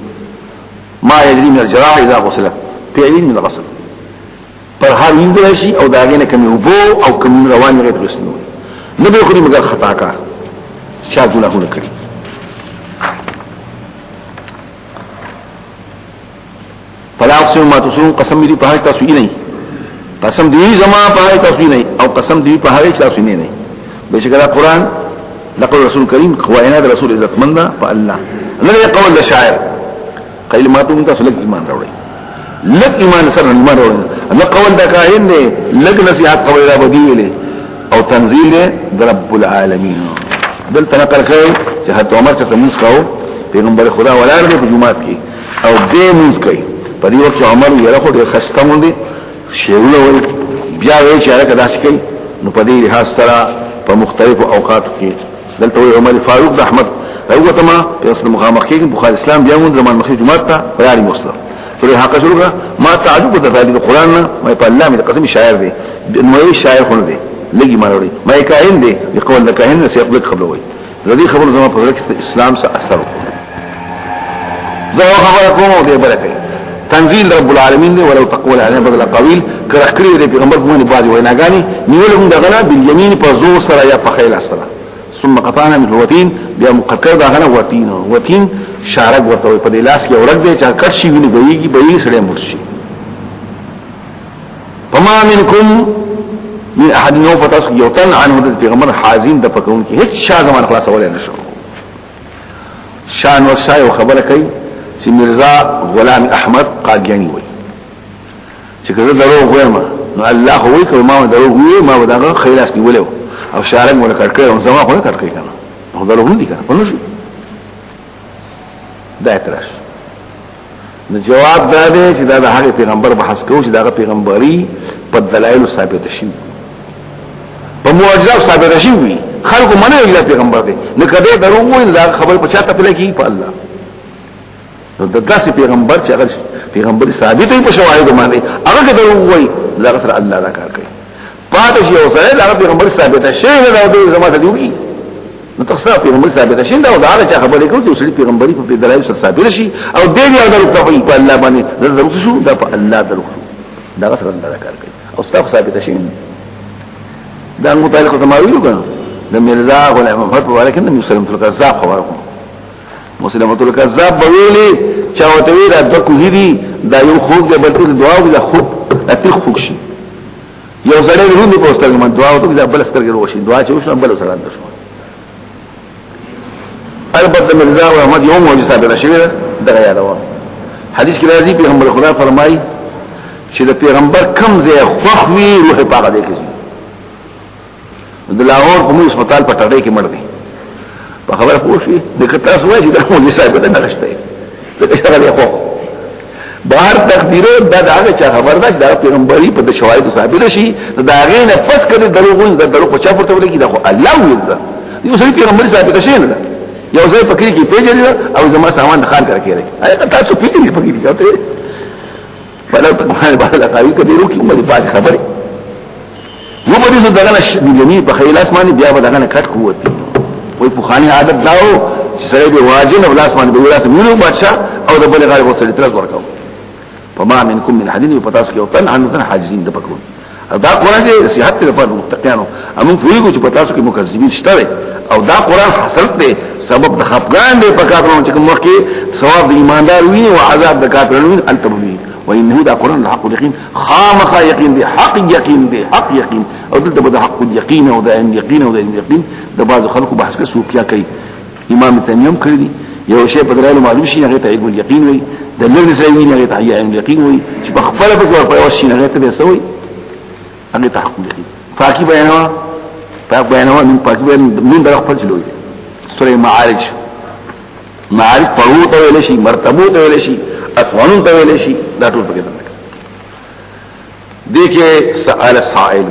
ما يجري من الجراح اذا غسل فعلين من الغسل پر هر منزل شي او داګه نه کمی وبو او کمی روان غیر غسلين وي نه به خوري مگر خطا کا شاذ گناهونه کوي فلا اقسم ما تسرون قسم دی په هغه تاسو نه قسم دی زما په هغه تاسو نه او قسم دی په هغه تاسو نه بشکره قران لقول رسول کریم قوانا رسول عزت مند په الله نه قول الشاعر کلماتو من تاسو لږ ایمان راوړي لږ ایمان سره ایمان راوړي نو قول دا کاهن دی لږ نصيحت قول را بدیله او تنزيل دی رب العالمین بل تنقل کوي چې حضرت عمر څخه موږ کاو پیغمبر خدا ولار دی په جمعات کې او دې موږ کوي په دې وخت عمر یې راخو ډېر خسته مونږ دي شیرونه ول بیا وی چې هغه داسې کوي نو په دې لحاظ سره په مختلفو اوقاتو کې دلته عمر فاروق احمد راوته ما په اصل مخامخ کې بخاری اسلام بیا مونږ زمان مخې جمعات ته بیان مسلم سورې حق شروع ما تعجب د تعالی قرآن ما په الله مې قسم شاعر دی نو یې شاعر خو دی لګي ماروي ما کاهن دی بقول د کاهن څخه خپل خبروي ردی خبر زما په اسلام سره اثر زه خبر کوم دی برکه تنزيل رب العالمین دی ولو تقول علیه بدل قویل کرخکری دی پیغمبر باندې باندې ویناګانی نیولهم دغنا بالیمین په زور سره یا په خیل سره ثم قطعنا من الوتين بیا مقطر دغنا وتين شارق ورته په دې لاس کې اورګ دی چې کښې ویني بهيږي به سړی مرشي فما منکم من احد نو فتاس یوتن عنه د پیغمبر حازین د پکون کې هیڅ شاه زمان خلاص ولې نشو شان ورشای خبره کوي چې مرزا غلام احمد قاجانی وای چې کله درو وایم نو الله وای کوي ما درو وای ما وداغه خیلاس نیولې او شارق ولا کړکړ او زما خو نه کړکړ کنه نو درو هم دي کنه په نشو دا اعتراض نو جواب دا دی چې دا د هغه پیغمبر بحث کوي چې دا پیغمبري په دلایل ثابت شي په معجزات ثابت شي وي خلکو منه الا پیغمبر دی نو کده درو وای دا خبر پچاته پله کی په الله نو د داسې پیغمبر چې هغه پیغمبر ثابت وي په شواهد باندې هغه درو وای دا سره الله دا کار کوي پاتې یو سره دا پیغمبر ثابت شي دا د زمانه دی نو تاسو پیغمبر ثابت شي دا دا چې خبرې کوي چې سړي پیغمبري په دلایل سره ثابت شي او دې یو درو په الله باندې درو شو دا په الله درو دا سره الله کار کوي او تاسو ثابت شي دا متعلق تماویل کنه د مرزا غلام محمد ولکن نبی صلی الله علیه وسلم خبركم مسلمه الکذاب بویلی چاوته وی دا د کوهی دا یو خوب د بلته دعا او د خوب اتیخ فوکشي یو زړه ورونی پوسټر من دعا او د بل سترګې روشي دعا چې وشو بل سره اندشو البته مرزا محمد یو معجزه ده شوی دا یادوا حدیث کې راځي پیغمبر خدا فرمایي چې د پیغمبر کم ځای خوخوي روح پاک دی کیږي د لاهور په موږ هسپتال په ټړې کې مړ دی په خبره پوښي د کتا سوې چې دا مو صاحب ته نشته دا څنګه خو بهر تقدیره دا هغه چې خبر ده چې دا پیغمبري په شواهد ثابت شي دا هغه نه پس کړي دروغون دا دروغ چا پورته ولګي دا خو الله ویل دا یو سړي پیغمبري ثابت شي نه یو ځای پکې کې پیژنې او زما سامان خان کړ کېږي اې تاسو پیژنې پکې کېږي فلو تقوان بعد الاقاوی کبیرو کی امت پاک خبری یو مریضو دغنه بیلنی بخیل اسمانی بیا با دغنه کٹ قوت دی وی پخانی عادت داو چی سرائی بی واجن او لاسمانی بیولاس مینو بادشاہ او دا بلی غالب وصلی ترس ورکاو فما منکم من حدین یو پتاسو کیو تن عنو حاجزین دا پکون دا قرآن دی صحت تی دفار متقیانو امون فویگو چی پتاسو کی مکذبین شتره او دا قرآن حسرت دی سبب د خفگان دی پکاترون چکم وقتی ثواب دی ایماندار وینی و عذاب دا کاترون وین التبوین وإنه دا قرآن الحق اليقين خامخا يقين دي حق يقين دي حق يقين او دلتا بدا حق اليقين او دا ان يقين او دا ان يقين دا بعض خلقو بحث که سوپیا کئی امام تنیم کردی یو شیء پدرائلو معلوم شی نغیتا عیب اليقين وی دا لرد سایوی نغیتا عیب اليقين وی چی بخفل پکور پیوشی نغیتا بیسا وی نغیتا حق اليقين فاکی بیانوا فاک بیانوا فاکی بیانوا من در اخفل چلوی سورة معارج پروت ویلشی مرتبوت ویلشی اسوانون تویلے شي دا ټول پکې دنه دیکھے سائل سائل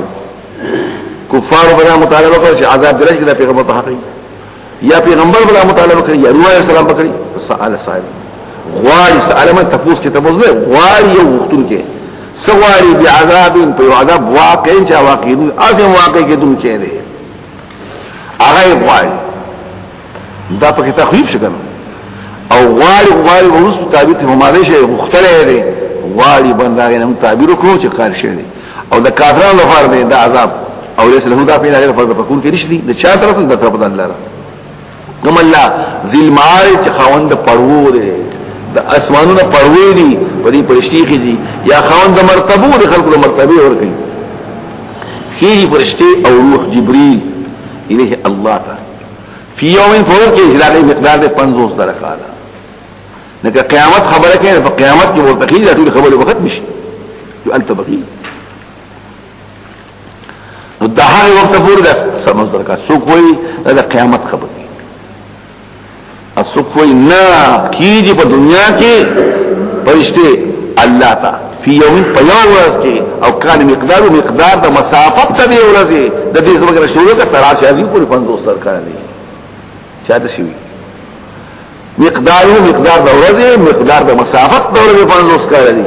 کفار بنا مطالبه پر چې عذاب درش کې دا پیغمبر ته حقي یا پیغمبر بنا مطالبه کوي یا رواه سلام پکړي سائل سائل غواری سائل من تفوس کې تبوزه غواری یو وختون کې سواری بعذاب په عذاب واقع چې واقع اځه واقع کې دم کې دي هغه غواری دا پکې تخویف شګنه او غواری ورسو تعبیر ته مماده شي مختلف دی غواری بنداغه نم تعبیر کو چې قار شي او د کافرانو لپاره دی دا عذاب او ليس له دا پیدا لپاره په کون کې نشي د چا طرف د طرف الله را کوم الله ذل معارج خاوند پړو دی د اسمانونو پروي دي ودي پرشتي دي یا خوند مرتبه د خلق د مرتبه ور کوي خيري پرشتي او روح جبريل الیه الله تعالی فی یوم فور کې هلاله مقدار د 50 درکا ده لکه قیامت خبره کوي په قیامت کې ورته خيري ټول خبره وخت نشي یو انت بقي نو د هغه وخت پورې د 50 درکا سو کوئی د قیامت خبره اسو کوئی نه کیږي په دنیا کې پرشته الله تا فی یوم پیاوز کې او کان مقدار د مسافت ته دی ورځي د دې زمګره شروع کا تراشه دی پورې 50 سر کړی چاته شي مقدار د ورځي مقدار د مسافت د ورځي 50 کړی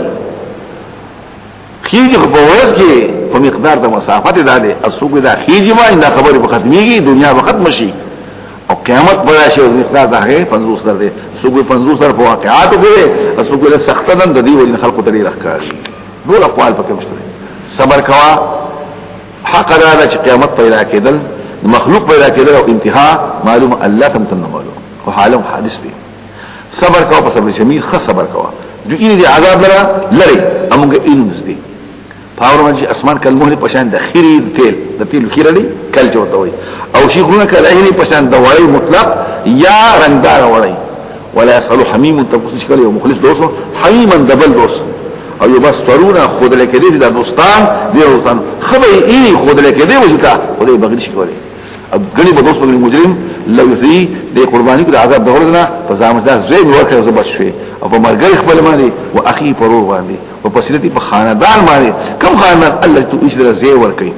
کیږي په ورځ کې په مقدار د مسافت ده اسو کې دا کیږي ما ان خبره په ختميږي دنیا وخت مشي او قیامت بڑا شی مقدار ده 50 در ده سوګو 50 در په واقعات وګړي سوګو له سختن د دې ولې خلقو ترې راخکاري ټول اقوال پکې مشته صبر کوا حق دا چې قیامت پیدا کېدل مخلوق پیدا کېدل او انتها معلوم الله تم معلوم او حالم حادث دي صبر کوا په صبر جمیل خ صبر کوا دوی دې عذاب لري امغه اینوس دي پاور باندې اسمان کلمه پشان د خيري تیل د تیل خيره دي کل چوته وي او شيخونه کله هي پشان دوايي مطلق یا رنگدار وړي ولا يسأل حميم تبص کله یو مخلص دوست حميما دبل دوست او يبصرون خود لکه دي د دوستان دی دوستان خبي اي خود لکه دي وجتا خدای بغیر شي کوي اب غني به دوست بغیر مجرم لو يسي د قرباني د عذاب دغورنا فزامدار زي ورکه زبش شي او په مرګ خپل باندې او اخي پرور باندې او په سیرتي په خاندان باندې کوم خاندان الله تو اجر زي ورکي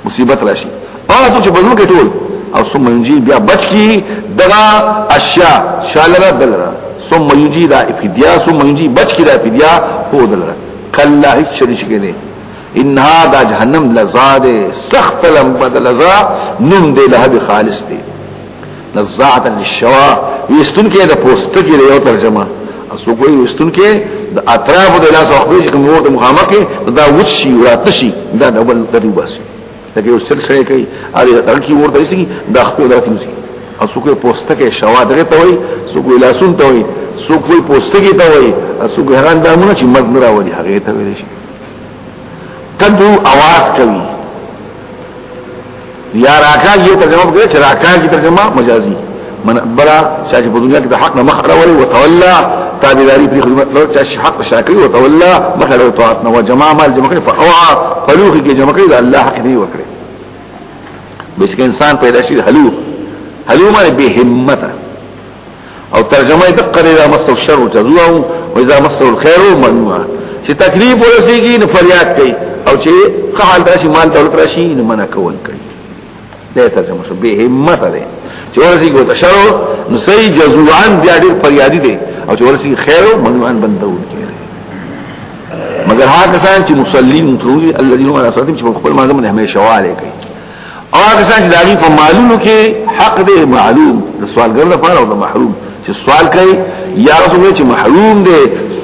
مصیبت راشي او ته چې بدلو کې ټول او ثم ينجي بیا بچ کی دغه اشیاء شالره دلره ثم ينجي دا افدیا ثم ينجي بچ کی دا افدیا هو دلره کلا هیڅ شریش کې نه انها دا جهنم لزاد سخت لم بدل لزا نم دې له خالص دې نزاعه للشوا یستون کې د پوسټ کې یو ترجمه اسو کوئی وستون کې د اطراف د لاس او خپل کوم ورته مخامخ کې دا وشي راتشي دا ډبل د دوباسي دا یو سلسله کوي اړ ترکی ورته شي دا خپل راته شي اسو کوئی پوسټ کې شوا دغه ته وي سو کوئی لاسون ته وي سو کوئی پوسټ کې ته وي اسو کوئی هغه دمونه چې مرګ نه راوړي هغه ته وي شي کدو आवाज کوي یا راکاږي ترجمه کوي چې راکاږي ترجمه مجازي من برا چې په دنیا کې د حق نه مخ راوړي او تولى تابعداري په خدمت لور چې حق شاکري او تولى مخ له طاعت نو جماع مال جمع کړي په اوعى فلوخ کې جمع کړي الله حق دی وکړي بس کې انسان پیدا شي هلو معنی به همت او ترجمه د قريره مس الشر جزوه واذا مس الخير منوع چې تکلیف ورسیږي نو فریاد کوي او چې خال راشي مال دولت راشي نو منع کول کوي دا ترجمه شو به همت ده چې ورسیږي او تشرو نو سي جزوان بیا ډېر فریادي دي او چې ورسیږي خیر منوعن بندول کوي مگر هغه کسان چې مصلين متروي الذين هم على صلاتهم چې خپل مازم نه همیشه واله کوي او هغه کسان چې داغي په مالونو کې حق دې معلوم د سوالګر لپاره او د محروم چې سوال کوي یا رسول چې محروم دې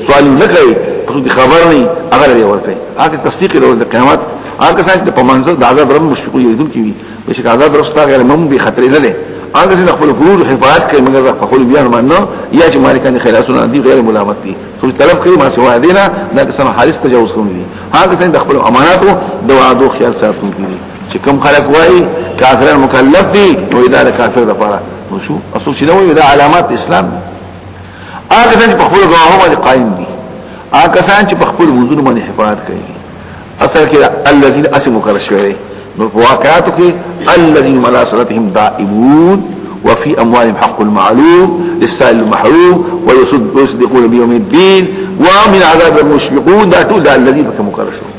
سوال نه کوي په خبر نه هغه لري ورته هغه تصدیق د قیامت هغه کسان چې په منځ د عذاب رب مشفقو یذون کوي چې عذاب رستا غیر مم به خطر نه ده هغه چې خپل فروض حفاظت کوي مگر خپل بیان باندې یا چې مالکان خلاصونه دي غیر ملامت دي څو طلب کوي ما سوا دینه دا کسان حارس تجاوز کوي هغه چې د خپل اماناتو د وعدو خیال ساتونکي دي چې کوم خلک وایي کافرون مکلف دي نو دا کافر لپاره نو شو اصل چې نو دا علامات اسلام هغه چې په خپل غواهو باندې قائم دي هغه کسان چې په خپل وجود باندې حفاظت کوي اصل کې الذين اسموا كرشوي نو واقعاتو کې الذين على صلاتهم دائمون وفي اموالهم حق المعلوم للسائل المحروم ويصدقون بيوم الدين ومن عذاب المشفقون دا ټول الذين مكرشوا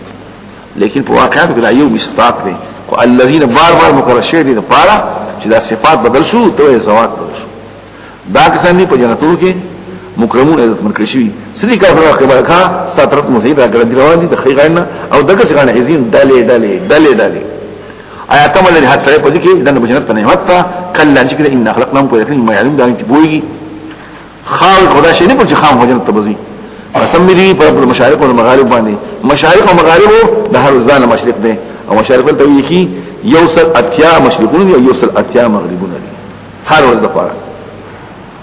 لیکن په واقعاتو کې دا یو مستاق دي او الذين بار مکرشوي دي لپاره چې دا صفات بدل شو ته زوات بدل شو دا کسان په جنتو کې مکرمون عزت منکشوی سدی کافرانو قبل کا سترت مصیبه ګرځي روان دي د خیرانه او دغه څنګه عزین دالې آیات مل له حد سره په دې کې د جنت نعمت تا کله چې کله ان خلقناهم کوي ما علم دا چې بوئي خال خدا شي نه په خام جنت تبزي قسم دې په مشارق او مغارب باندې مشارق او مغارب د هر ځان مشرق دي او مشارق ته وي کی یوصل اتیا مشرقون او یوصل اتیا مغربون هر ورځ د پاره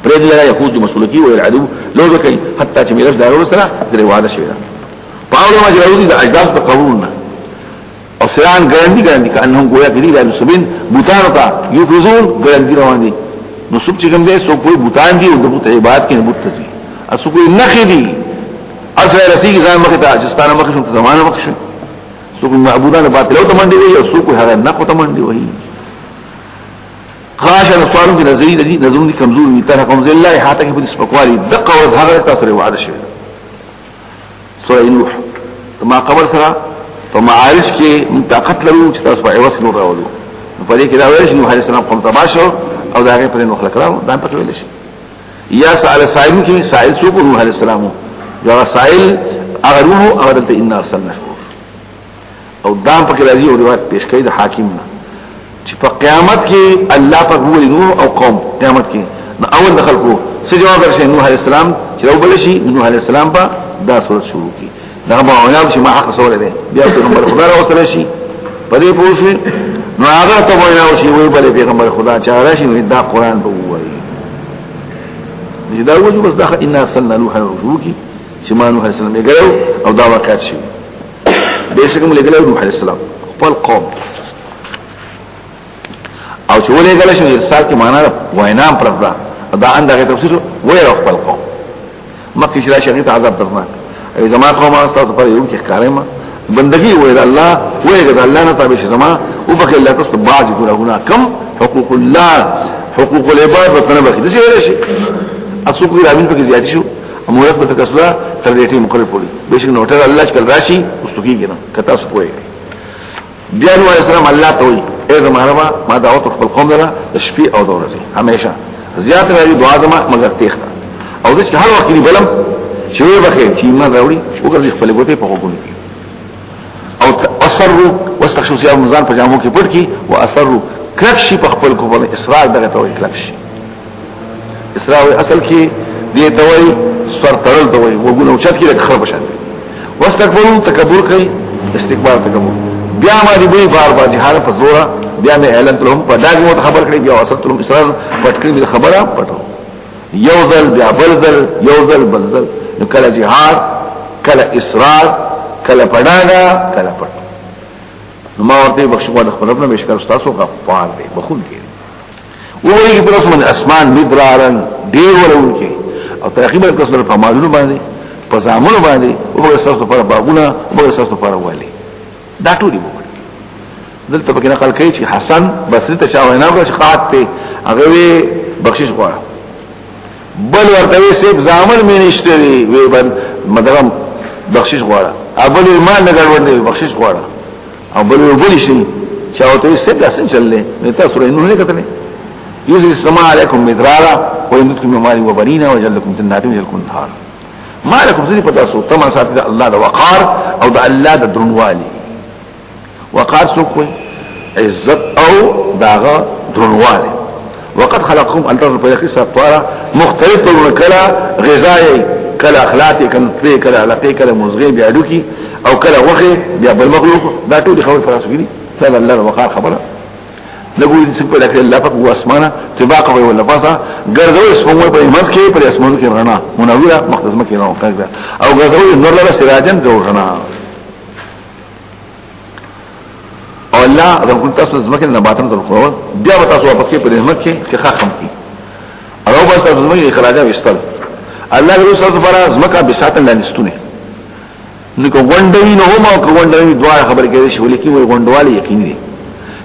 پرېدل لا يقود مسلوكي والعدو لوځه کوي حتی چې میراث دارو سره درې وعده شوی دا پاول ما جوړي د اجداد په قبولنا او سران ګرندي کانهم گویا کړي د سبین بوتانو ته یو فزول ګرندي روان دي نو څوک چې کوم دې څوک په بوتان دي او د بوت عبادت کې بوت تسي اسو کوئی نخي دي اصل رسیږي ځان مخه ته اجستانه مخه شو زمانه مخه شو څوک معبودان باطل او تمندي وي او څوک هغه نه کو تمندي وي خاشن سوالو کې نظری دي نظرون دي کمزور وي تر کوم ځای الله حاته کې په سپکوالي دقه او هغه تاسو وعده شوی سورہ نوح ما قبر سره په معارج کې طاقت لرو چې تاسو په ایواس نور راولو په دې کې دا وایي چې نوح عليه السلام قوم تباشر او دا هغه پر نوح لکراو دا په کې ویل شي یا سائل سائل کې سائل څوک نوح عليه السلام یا سائل هغه روح هغه دلته ان ارسلنا او دا په کې راځي او روایت پیش کړي د حاکم نه چې په قیامت کې الله په ویل نوح او قوم قیامت کې نو اول دخل کو څه جواب ورشي نوح عليه السلام چې او بل شي نوح عليه السلام په دا صورت شروع کی دا ما ونیاب چې ما حق سوال دی بیا پیغمبر خدا راوستل شي په دې پوښي نو هغه ته ونیاب شي وی بل پیغمبر خدا چې راشي نو دا قران به وایي دا وجه بس داخل ان ارسلنا نوحا شروع کی چې ما نوح عليه السلام یې ګرو او دا واقعات شي به څنګه موږ ګرو نوح عليه السلام خپل قوم او چې ولې ګل شي ارسال کې معنا وینام پر دا اندغه تفسیر وې خپل قوم مکه چې راشي غیت عذاب درناک ای زما قوم تاسو په یو کې کارما بندگی وې الله وې الله نه تابع شي زما او بخې الله تاسو باج ګورونه کم حقوق الله حقوق العباد وتنه بخې دې شي اسو کوی راوین په زیات شو امورات په تکسلا تر دې ټیم مقرر پوری بهشک نوټر الله شکل راشي واستوږي کنه کته اوس پوي بیا نو اسلام الله ته وي اے زما ما دعوت خپل قوم لره شپې او دورځي همیشه زیات راځي دعا زما مگر تخته او دې هر وخت دی بلم شوی بخیر چې ما راوړي وګورئ خپل ګوتې په وګونی او اثروا واستخشوا سیاب مزان په جامو کې پټ کی او اثروا کلکشي په خپل کو باندې اصرار دغه ته وي کلکشي اصرار اصل کې دې ته وي سر ترل ته وي وګونو چت کې خراب شي واستكبروا تکبر کوي استکبار تکبر بیا ما دې وی بار بار جهاد په زوره بیا مې اعلان کړم په داګه مو خبر کړی بیا اصل تلم اصرار پټ کړی خبره پټو یوزل بیا بلزل یوزل بلزل نو کله جهاد کله اصرار کله پډاګه کله پټ نو ما ورته بخښوا د خپلونه مشکل تاسو غفار دی بخون کې وایي په رسول اسمان مدرارن ډیر ورون کې او تقریبا کسر په مالونو باندې په زامنو باندې او په اساس پر باغونه او په اساس پر والی دا ټول دی دلته په نقل کوي چې حسن بصری ته شاو نه غوښ قات ته هغه بخشش غواړي بل ورته سیب زامن مې نشته وی بل مدرم بخشش غواړه ابل ایمان نه ګرځول بخشش غواړه او بل شي چاوته سیب داسن چللې نتا سورې نو نه کتلې یوزي السماء علیکم مدرارا ويمدكم بمال وبنين ويجعل لكم جنات ويجعل انهار ما لكم ذي پتاسو تمام ساتي الله د وقار او د الله د درنوالي وقار سو کوئی عزت او داغه درنوالي وقد خلقكم ان تروا بقصه طاره مختلف کلا غذائي کلا اخلاقي کلا علاقي کلا مزغي بيادوكي او کلا وخي بیا بل مخلوق دا ټول خبر فراسګري دا الله وقار خبره لګوي چې په دغه الله په اسمانه تباق وي ولا پاسا ګرځوي اسمو په ایمز کې پر اسمانو کې رڼا منوره مقدس مکه نو کاږي او ګرځوي نور له سراجن جوړنا او الله رب تاسو زمکه نه باطن تل خو بیا تاسو واپس کې پر مکه کې خاصم کی او بس تاسو زمکه اخراجه وستل الله رسول الله زمکه بساتن لنستونه نو کو غونډوي نو هم او غونډوي دعا خبر کې شي ولیکي وي غونډوالي یقیني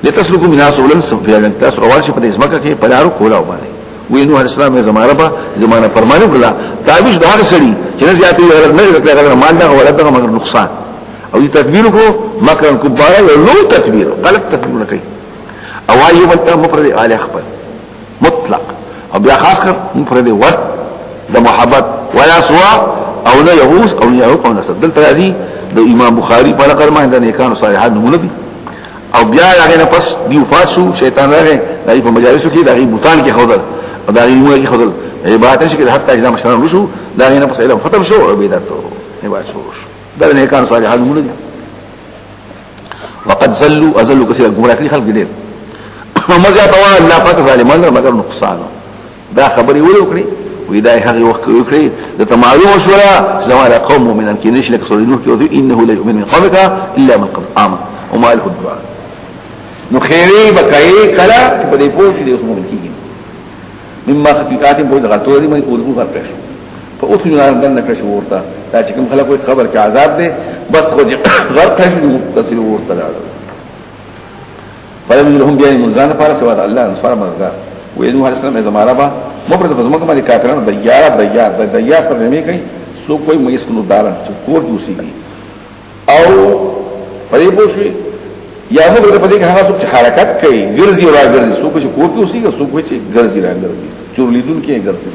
لتسلكوا منها سبلا سفيا تاسو روان شي په دې ځمکه کې پلارو کولا وباله وی نوح عليه السلام زمانه په زمانه فرمانه وکړه تعویذ د هر سړي چې نه زیاتې غلط نه غلط مال دا ولادت مگر نقصان او دې تدبیر کو مکر کبار او لو تدبیر غلط تدبیر کوي او ایوب ته مفرد اله خپل مطلق او بیا خاص کر مفرد ود د محبت ولا سوا او نه يغوس او نه يعوق او نسب دل ترازی د امام بخاری په لقب ما د نیکانو صالحات نمونه دي او بیا هغه نه پس دی وفات شو شیطان راغی دای په مجالسو کې دغه بوتان کې خودل او دغه موږ کې خودل عبادت شي کې حتی اجازه مشران وشو دغه نه پس علم ختم شو عبادت عبادت شو دا نه کان صالحات مونږ دي وقد زلوا ازلوا كثير گمراه کړي خلک دي مزه توا الله پاک ظالمان مگر نقصان دا خبري ولو کړی وې دا هغه وخت کړی د تمایو شورا زماره قوم مؤمنان کې نشي لکه سورې نوح کې وځي انه لا يؤمن من قومك الا من قد امن وما له الدعاء نو خیری بکای کلا چې په دې پوه شي د اوس مؤمن کېږي مما خطیئات په دغه توري باندې اورګو ورکړ په اوس نه باندې کړ شو ورته دا چې کوم خلک وي خبر کې عذاب دی بس خو غرق شي متصل ورته لاړ فلم لهم بيان منزان فارس وعد الله انصار مزدار وینو علیہ السلام زماره با مفرد فزمکه باندې کافرانو دیار پر رمي کوي سو کوئی مېس کو دارن چې کور کې اوسېږي او پرې پوښي یا موږ په دې کې هغه څه حرکت کوي ګرځي او راګرځي سو کو چې کور کې اوسېږي سو کو چې ګرځي راګرځي چورلیدون کې ګرځي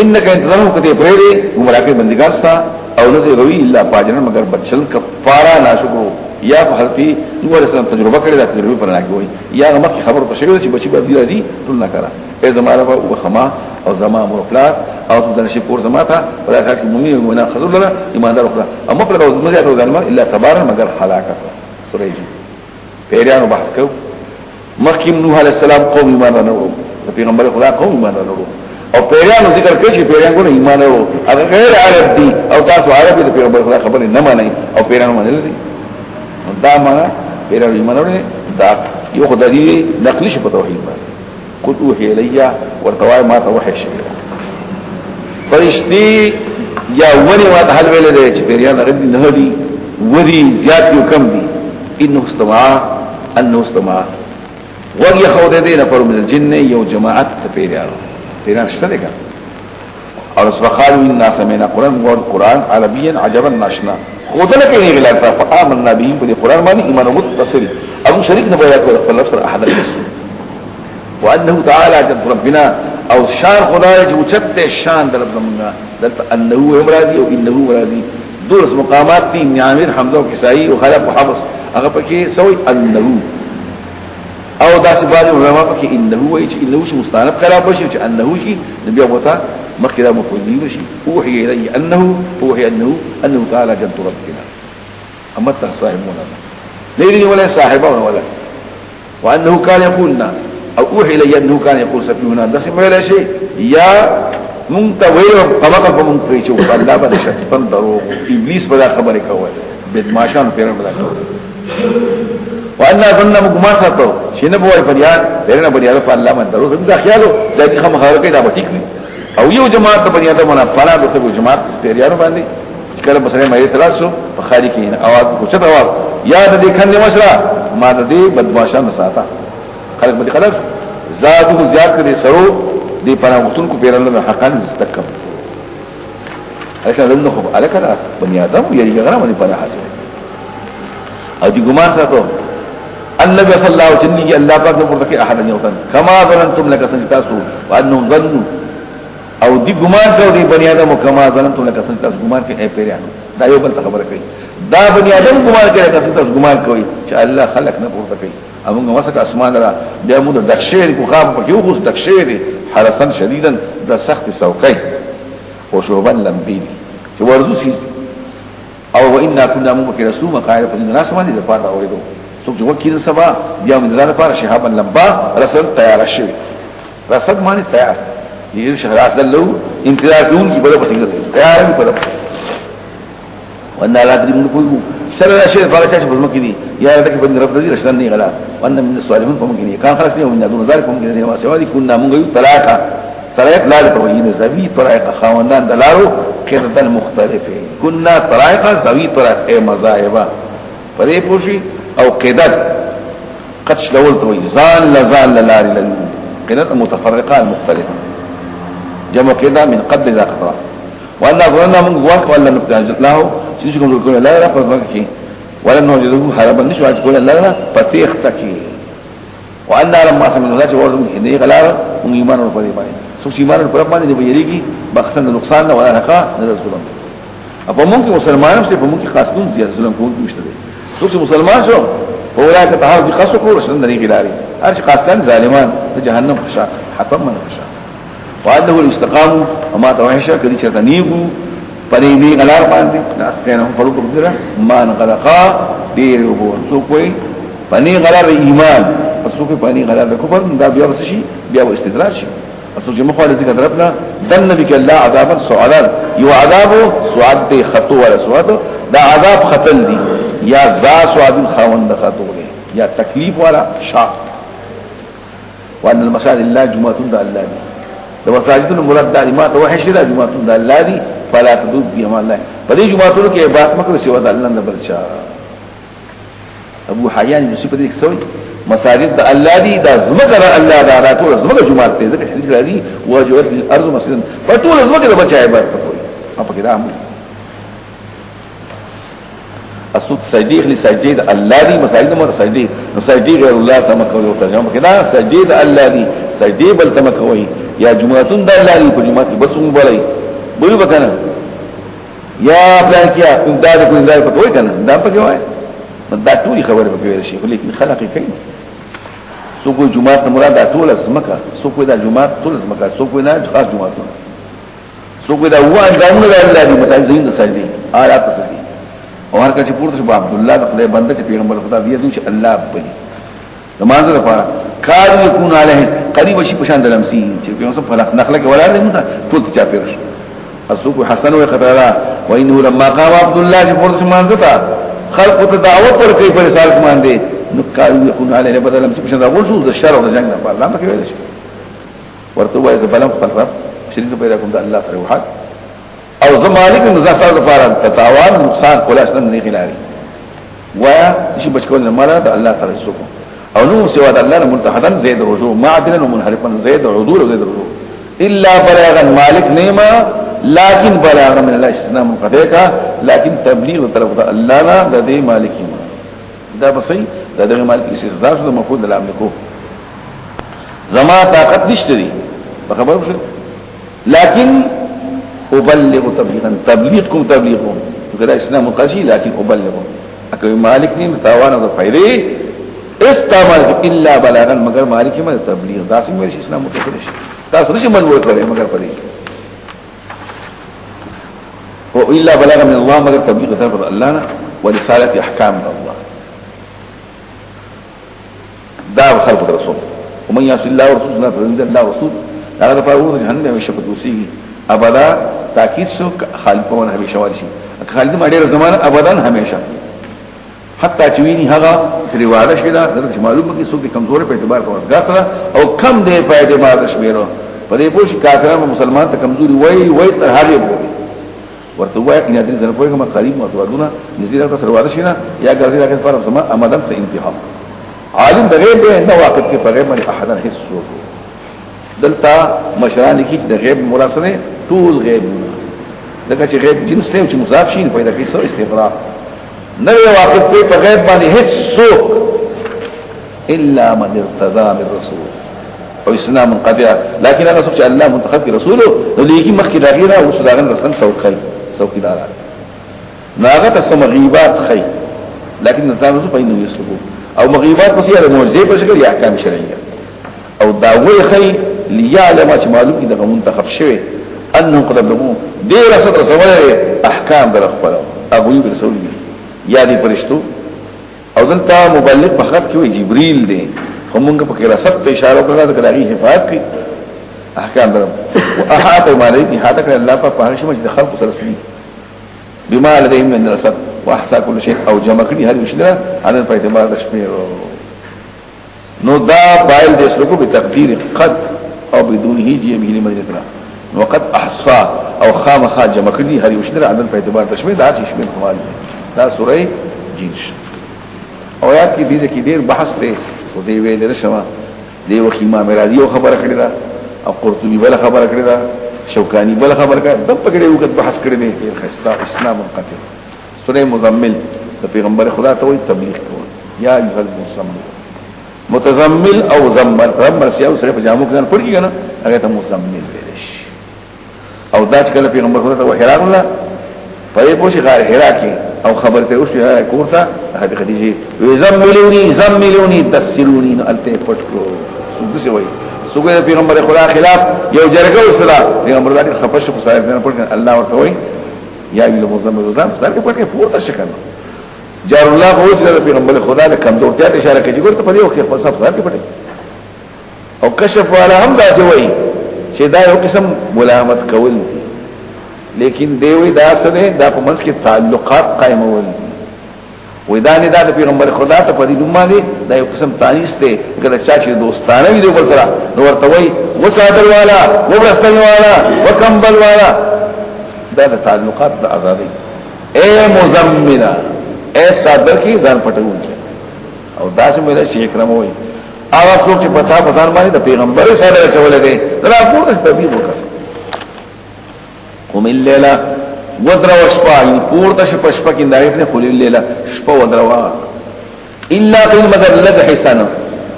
انک انتظرهم کته پرې گمراهي بندګار ستا او نه غوي الا پاجن مگر بچل کفاره ناشکرو یا په حلفي نو علیہ السلام تجربه کړې ده تجربه پر راګوي یا هغه مخ خبر په شوی چې بچي به دی راځي ټول نه کړه ای زماره او خما او زما مرفلات او د نشي کور زما ته ولا حق مومن ونا خذل لنا ایماندار اخرى اما پر او مزه او ظالم الا تبارا مگر هلاکت سورې پیرانو بحث کو مخکیم نوح علیہ السلام قوم ایمان نه ورو پیغمبر خدا قوم ایمان نه ورو او پیرانو ذکر کوي چې پیرانو نه ایمان ورو هغه غیر عرب دي او تاسو عربي د پیغمبر خدا خبر نه مانی او پیرانو منل دي دا معنا پیرانو ایمان ورو دا یو خدای نقلی شي په توحید باندې قد اوحي الي ورتوای ما ته وحي شي فرشتي یا ونی ما ته حل ویل دي چې پیرانو رب نه دي ودي زیات یو کم دي انه استمع وغي خود دې نه پر من الجن یو جماعت ته پیران شته دي اور سبحانه ان سمعنا قران عربيا عجبا ناشنا خودل کې نه غلط فآمنا به په قران باندې ایمان متصل او شریک نه بیا کول نفس احد وانه تعالى جد ربنا او شان خدای چې اوچت شان در زمنا دلته انه امراضي او انه مرادي دورس مقامات دي عامر حمزه او کسائی او خلف وحفص هغه پکې سوی انه او داسې بعض علماء پکې انه وایي چې انه شي مستانف کړه بشي چې انه شي نبي ابو تا مخکره مفعول به شي اوحي الي انه تعالى جد ربنا اما صاحبنا ليلي ولا صاحبنا ولا وانه كان يقولنا او اوحي الي انه كان يقول سفيهنا داسې ولا شيء یا منتوي طبقه من پریچو الله باندې شک پندرو ابلیس بلا خبره کوي بدمعشان پیران بلا کوي وان ظننا مغما ساتو شنه بوای فریاد درنه بنیاد په الله باندې درو دا خیالو د دې خمه خبره دا ټیک او یو جماعت په بنیاد باندې فلا دغه جماعت پیریانو باندې کله مسله مې تلاسو په خاري کې اواز کوڅه اواز یاد دې کنه مشره ما دې بدمعشان ساته خلک به خلاص زادو زیات کړي سرو دې پناوتون کو پیرانو حقان تکم اکه لنه خو الکه بنی ادم یې غره باندې پناه حاصل او دې ګمان ساتو النبي صلى الله عليه وسلم الله پاک نو ورته احد یوتن کما ظننتم لك سنتاسو وانهم ظنوا او دې ګمان کو دې بنی ادم کما ظننتم لك سنتاسو ګمان کې اے پیرانو دا یو بل خبره کوي دا بنی ادم ګمان کوي که سنتاسو ګمان کوي چې الله خلق نه ورته کوي امون وسط اسمان را بیا موږ د دښیر کو خام په یو خص دښیر حرسن شديدا د سخت سوقي او شوبن لمبي چې ورزو سي او وإنا كنا مبكرسو مقاعد فالناس باندې د پاره اوریدو څوک جو کېد سبا بیا موږ د لپاره شهابن لمبا رسول تیار شي رسد باندې تیار یې شهراس دلو انتظار کوم کی بل بسنګ تیار په پره وان لا تدري من کوم سره شي فقط چې په مکه دي یا دغه بند رب دې رشدان نه غلا وان من الصالحين کوم کې کان خلق نه من دون ذلك کوم کې ما سوا دي كنا موږ طرائق لا توهين زوي طرائق خواندان دلارو قرد المختلفه كنا طرائق زوي طرائق اي مذاهب پرې پوشي او قدد قد شلول توي زال لزال للار لل قدد متفرقه المختلفه جمع قدد من قد ذا قطع وان ظننا من قوات ولا نبتاج له شيء کوم ګل لا را پرځه ولا نوجده حربا نشو اقول لا فتيختكي وان لما سمعنا ذات ورد ان غلا من ایمان ور پرې باندې سو ایمان ور پرې باندې بيريږي بخښن نقصان نه ولا حقا نه ظلم اپا ممکن مسلمانان سے په ممکن خاص کوم زیات ظلم کوم نشته دي څوک مسلمان شو اولئک تهاو دي خاص کو رسن نه غلاري هر شي خاص کان ظالمان جهنم خشا حتم من خشا وانه الاستقام وما توحشه کدي چې تنيبو پرې دی غلار باندې ناس کنه فرق وګره مان غلقا ډیر وو سو کوئی پني غلار ایمان سو کوئی پني غلار کفر دا بیا وسشي بیا استدراج شي اسوچ مخالف ذکر درپنا دن نبی کې الله عذابا سعادا یو عذاب سعاد دی خطو ولا سعاد دا عذاب خطل دی یا ذا سعاد خوند خطو دی یا تکلیف والا شاق وان المساجد الله جمعتون دا الله دی دا مساجد المراد دا ما ته وحش دا جمعتون دا الله دی فلا تدود بهم الله په دې جمعتون کې عبادت مکو سوا د الله نه بل چا ابو حیان یوسف دې څوي مساجد د الله دي د زمګر الله دا راتو زمګر جمعه ته ځکه حدیث راځي وجوهت الارض مسجدا فطول زمګر د بچا عبادت کوي په کې رحم اسود سجدي لسجد الله دي مساجد مر سجدي سجدي غير الله تمکو او ترجمه کې دا سجدي الله دي سجدي بل تمکوي یا جمعتون د الله دي په جمعه کې بس هم بلای بولو وکنه یا پلان کیا امداد کو امداد پکوي کنه دا پکې وای دا ټولي خبره پکې شي خو لیکن خلق کوي سو کوئی جمعات مراد ټول اسمکه سو کوئی دا جمعات ټول اسمکه سو کوئی نه خاص جمعاتونه سو کوئی دا وان داونه د الله دی مثال زین د سجدي آیات سجدي او هر کله پورته شو عبد الله د خدای بنده چې پیغمبر خدا دی چې الله بلی نماز لپاره کار یکون علیه قریب شي پشان د لمسی چې پیغمبر فلق نخله کې ولا نه ټول چا پیرش اسوق حسن و قتالا وانه لما قام عبد الله چې پورته منځتا خلق ته دعوت ورکړي په رسالت باندې نو کار یکون علیه بدل لمسی پشان دا وشو د شر او د جنگ په الله پکې ویل شي ورته وایي چې بلم خپل رب شریک پیدا کوم د الله سره وحد او زمالک نزاسه لپاره تتاوان نقصان کولاش نه غلاري ويا شي بچکول نه مالا د الله تعالی سوکو او نو سوا د الله ملتحدن زید رجوع معدلا ومنحرفا زید عدول وزید رجوع الا بلاغا مالك نعمه لكن بلاغا من الله استثناء منقطع کا لكن تبلیغ طرف الله لا د دې مالکی دا بصي د دې مالک استثناء شو مفعول د املکو زما طاقت نشته دي خبر شو لكن ابلغ تبلیغا تبلیغكم تبلیغهم کدا اسلام منقطع لكن ابلغ اكو مالک نه تاوان او فائدې استعمال الا بلاغا مگر مالک میں تبلیغ داسې مې شي اسلام متفق شي تاسو نشي منور کړئ مگر پدې او الا بلاغا من الله مگر تبلیغ طرف الله ورساله احکام الله دا خلق الرسول ومن يعص الله ورسوله فإن الله رسول هذا فاوز جهنم وشفت وسيږي ابدا تاکید سو خالق ون همیشه ورشي خالد ما ډېر زمانه ابدا همیشه حتی چوینی هغه ریواده شیدا درته معلومه کې څوک کمزور په اعتبار کوي او کم دی په اعتبار شمیرو په دې پوښ کافرانو مسلمان ته کمزوري وای تر هغه وای ورته وای کنه دې زره پوهه ما قریب متوادونه نزيد راته ریواده شینا یا ګرځي راځي پر سم امدن سه انتها عالم د غیب نه واقف کې په غیب باندې احد هیڅ دلته مشران کې د غیب مراسله طول غیب دغه چې غیب جنس ته چې مضاف شي پیدا کوي سو استغراق نه واقف کوي په غیب باندې هیڅ څوک الا من ارتضى من رسول او اسلام منقطع لكن انا سوچ الله منتخب کی رسول نو لیکي مخکې داغیره او صداغن رسول څوکیدار ناغه تسم غیبات خي لكن تاسو په انه یسلو او مغیبات پسې د معجزې په شکل یا احکام شرعیه او داوی خي ليعلم چې معلوم دي دغه منتخب شوی انه قد بلغوا دې رسول احکام در خپل ابو رسول یا دې فرشتو او دلته مبلغ په خط کې وي جبريل دی همغه په کې رسول ته اشاره وکړه د کلاغي حفاظت کوي احکام درم واحاط مالک حاطه کړ الله په پاره شمه د خلق سره سړي بما لديهم من رسول واحصى كل شيء او جمع کړي هر وشله عدد په اعتبار د شمیر نو دا فاعل د اسلوب په تقدیر قد او بدونه جي به لمن ذکر وقد احصى او خامخا جمع کړي هر وشله عدد په اعتبار د شمیر دا چې شمیر کمال دا سوره جنش او یاد کې دې کې ډېر بحث دی او دې ویل شمه دی وخت امام رازي او خبره کړی دا او قرطبي بل خبره کړی دا شوکانی بل خبره کړی د په کې وخت بحث کړی دی خستا اسلام منقطع سوره مزمل د پیغمبر خدا ته وي تبلیغ کوي یا ایها المزمل متزمل او زمل رب مرسیاو سره په جامو کې پړ کیږي نه هغه ته مزمل ویل شي او دا چې کله پیغمبر خدا ته وحیران الله پدې پوښي غار هرا کې او خبر ته اوسه کوړه هغه خدیجه زملونی دسرونی الته پټکو څه وایي څنګه پیغمبر خدا خلاف یو جرګه وسره پیغمبر باندې خپش په صاحب نه پټ الله ورته وایي یا ویل مزمل زم سره کې پټه پورته شکن جار الله هو چې پیغمبر خدا له کمزورتیا اشاره کوي ګورته په یو کې په صاحب کې پټه او کشف والا هم دا وایي چې دا یو قسم ملامت کول دي لیکن دیوی دا سره دا په منځ کې تعلقات قائمول وې دا نه دا پیغمبر خدا ته په دې نوم باندې دا یو قسم تانیس ته کله چا چې دوستانه وي د سره نو ورته وای وسادر والا وبرستل والا وکمبل والا دا د تعلقات د ازادي اے مزمنا اے صادر کی ځان پټون او دا چې مې شي کرام وای هغه څوک چې پتا ځان باندې د پیغمبر سره چولې دي دا پورته تبلیغ وکړ قوم الليل ودرا وشپا پورته شپشپا کې دایره نه خولي الليل شپه ودروا الا قيل مگر لګ حسن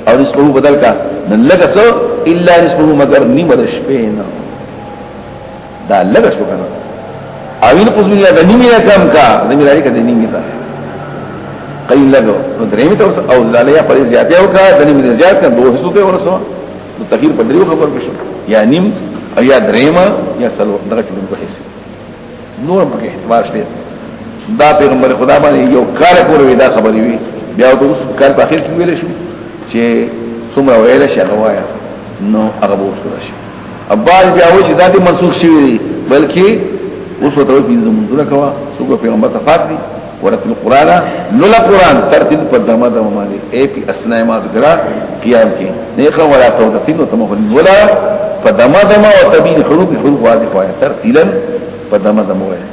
او نسبه بدل کا نن لګ سو الا نسبه مگر نیمه د شپې نه دا لګ شو کنه اوین قسم دې د نیمه کم کا د ملاري کده نیمه تا قيل لګو نو درېمه ته او زالیا په زیاتې او کا د نیمه زیات کا دوه حصو ته ورسو نو تغییر په دریو خبر بشو یا نیم او یا درېمه یا سلو دغه کې په حصہ نور په اعتبار شته دا پیغمبر خدا باندې یو کار پورې دا خبرې وي بیا د اوس کار په اخر کې ویل شو چې څومره ویل شي غوايا نو هغه به وشو شي ابال بیا و چې دا دې منسوخ شي بلکې اوس وته پینځه منځونه کوا څوک پیغمبر ته فات دي ورته القرآن نو القرآن ترتیب په دمه دمه باندې اي پی اسنای ما ذکر قیام کې نه خو ولا توتین او تمخل ولا فدمه دمه او تبین حروف واضح وای ترتیلا فدمه دمه وای